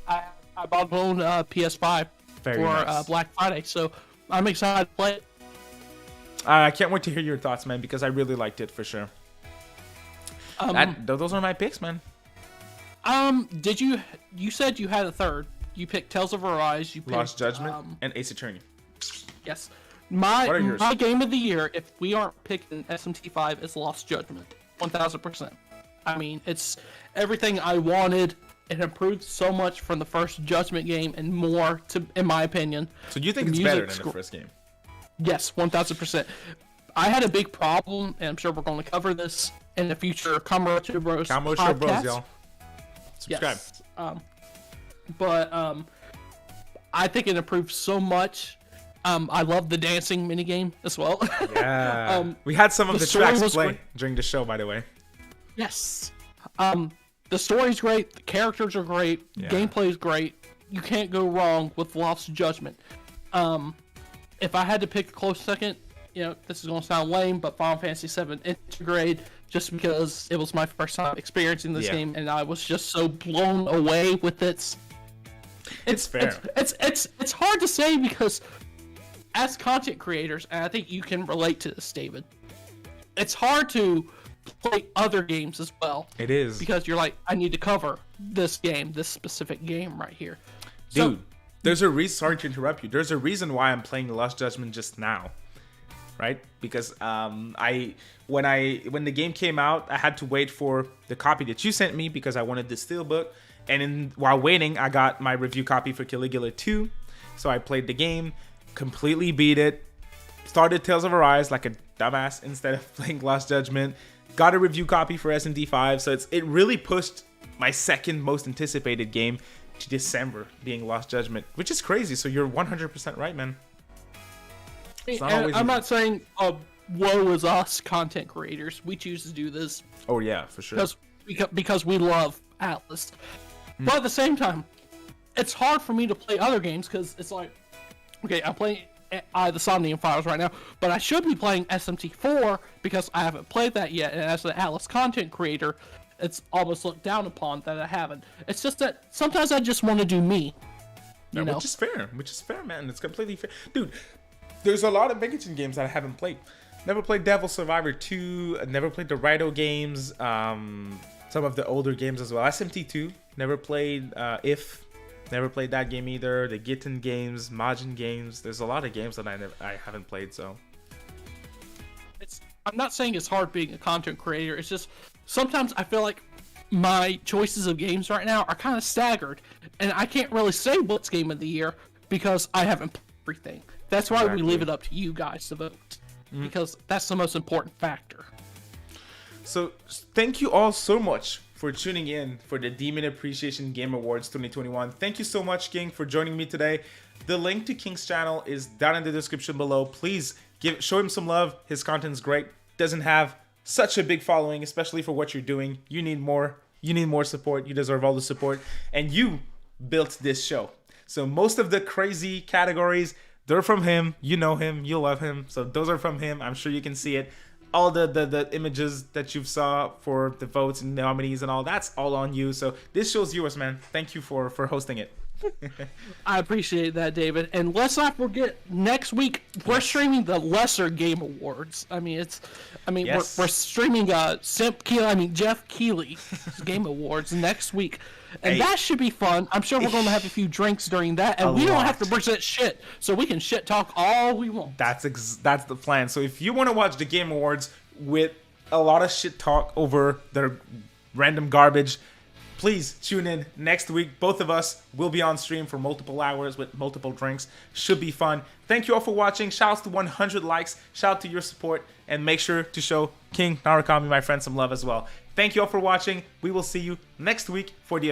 I bought my own PS5 Very for nice. Black Friday, so I'm excited to play it. I can't wait to hear your thoughts, man, because I really liked it for sure. Those are my picks, man. Did you said you had a third? You picked Tales of Arise. You picked Lost Judgment and Ace Attorney. Yes. What are yours? My game of the year, if we aren't picking SMT5, is Lost Judgment. 1000%. I mean, it's everything I wanted. It improved so much from the first Judgment game and more, in my opinion. So you think it's better than the first game? Yes, 1000%. I had a big problem, and I'm sure we're going to cover this in the future Kamurocho Bros. Kamurocho Bros, y'all. Subscribe. Yes. But I think it improved so much. I love the dancing minigame as well. Yeah. We had some of the tracks play great. during the show, by the way. Yes. The story's great. The characters are great. Yeah. Gameplay is great. You can't go wrong with Lost Judgment. If I had to pick a close second, this is going to sound lame, but Final Fantasy VII Intergrade, just because it was my first time experiencing this game, and I was just so blown away with it. It's fair. It's hard to say because as content creators, and I think you can relate to this, David, it's hard to play other games as well. It is. Because you're like, I need to cover this specific game right here. Dude, there's a reason, sorry to interrupt you, there's a reason why I'm playing Lost Judgment just now. Right? Because when the game came out, I had to wait for the copy that you sent me because I wanted the steelbook. And while waiting, I got my review copy for Caligula 2. So I played the game, completely beat it, started Tales of Arise like a dumbass instead of playing Lost Judgment. Got a review copy for SMT5, so it really pushed my second most anticipated game to December, being Lost Judgment, which is crazy. So you're 100% right, man. I'm not saying woe is us content creators. We choose to do this. Oh yeah, for sure. Because we love Atlas. But at the same time, it's hard for me to play other games because it's like, okay, I'm playing the Somnium Files right now, but I should be playing SMT4 because I haven't played that yet, and as an Atlas content creator, it's almost looked down upon that I haven't. It's just that sometimes I just want to do me. You know? Which is fair, man. It's completely fair. Dude, there's a lot of Megaton games that I haven't played. Never played Devil Survivor 2, never played the Raito games, some of the older games as well. SMT2, never played Never played that game either. The Gitten games, Majin games. There's a lot of games that I haven't played, so. I'm not saying it's hard being a content creator. It's just sometimes I feel like my choices of games right now are kind of staggered. And I can't really say what's game of the year because I haven't played everything. That's why we leave it up to you guys to vote. Because that's the most important factor. So thank you all so much for tuning in for the Demon Appreciation Game Awards 2021. Thank you so much, King, for joining me today. The link to King's channel is down in the description below. Please show him some love. His content's great. Doesn't have such a big following, especially for what you're doing. You need more. You need more support. You deserve all the support. And you built this show. So most of the crazy categories, they're from him. You know him. You love him. So those are from him. I'm sure you can see it. All the images that you saw for the votes and nominees and all, that's all on you. So this show's yours, man. Thank you for hosting it. I appreciate that, David. And let's not forget, next week we're streaming the Lesser Game Awards. Yes. We're streaming Jeff Keighley's Game Awards next week, and that should be fun. I'm sure we're going to have a few drinks during that, and we don't have to present shit, so we can shit talk all we want. That's the plan. So if you want to watch the Game Awards with a lot of shit talk over their random garbage, please tune in next week. Both of us will be on stream for multiple hours with multiple drinks. Should be fun. Thank you all for watching. Shouts to 100 likes. Shout out to your support. And make sure to show King Narukami, my friend, some love as well. Thank you all for watching. We will see you next week for the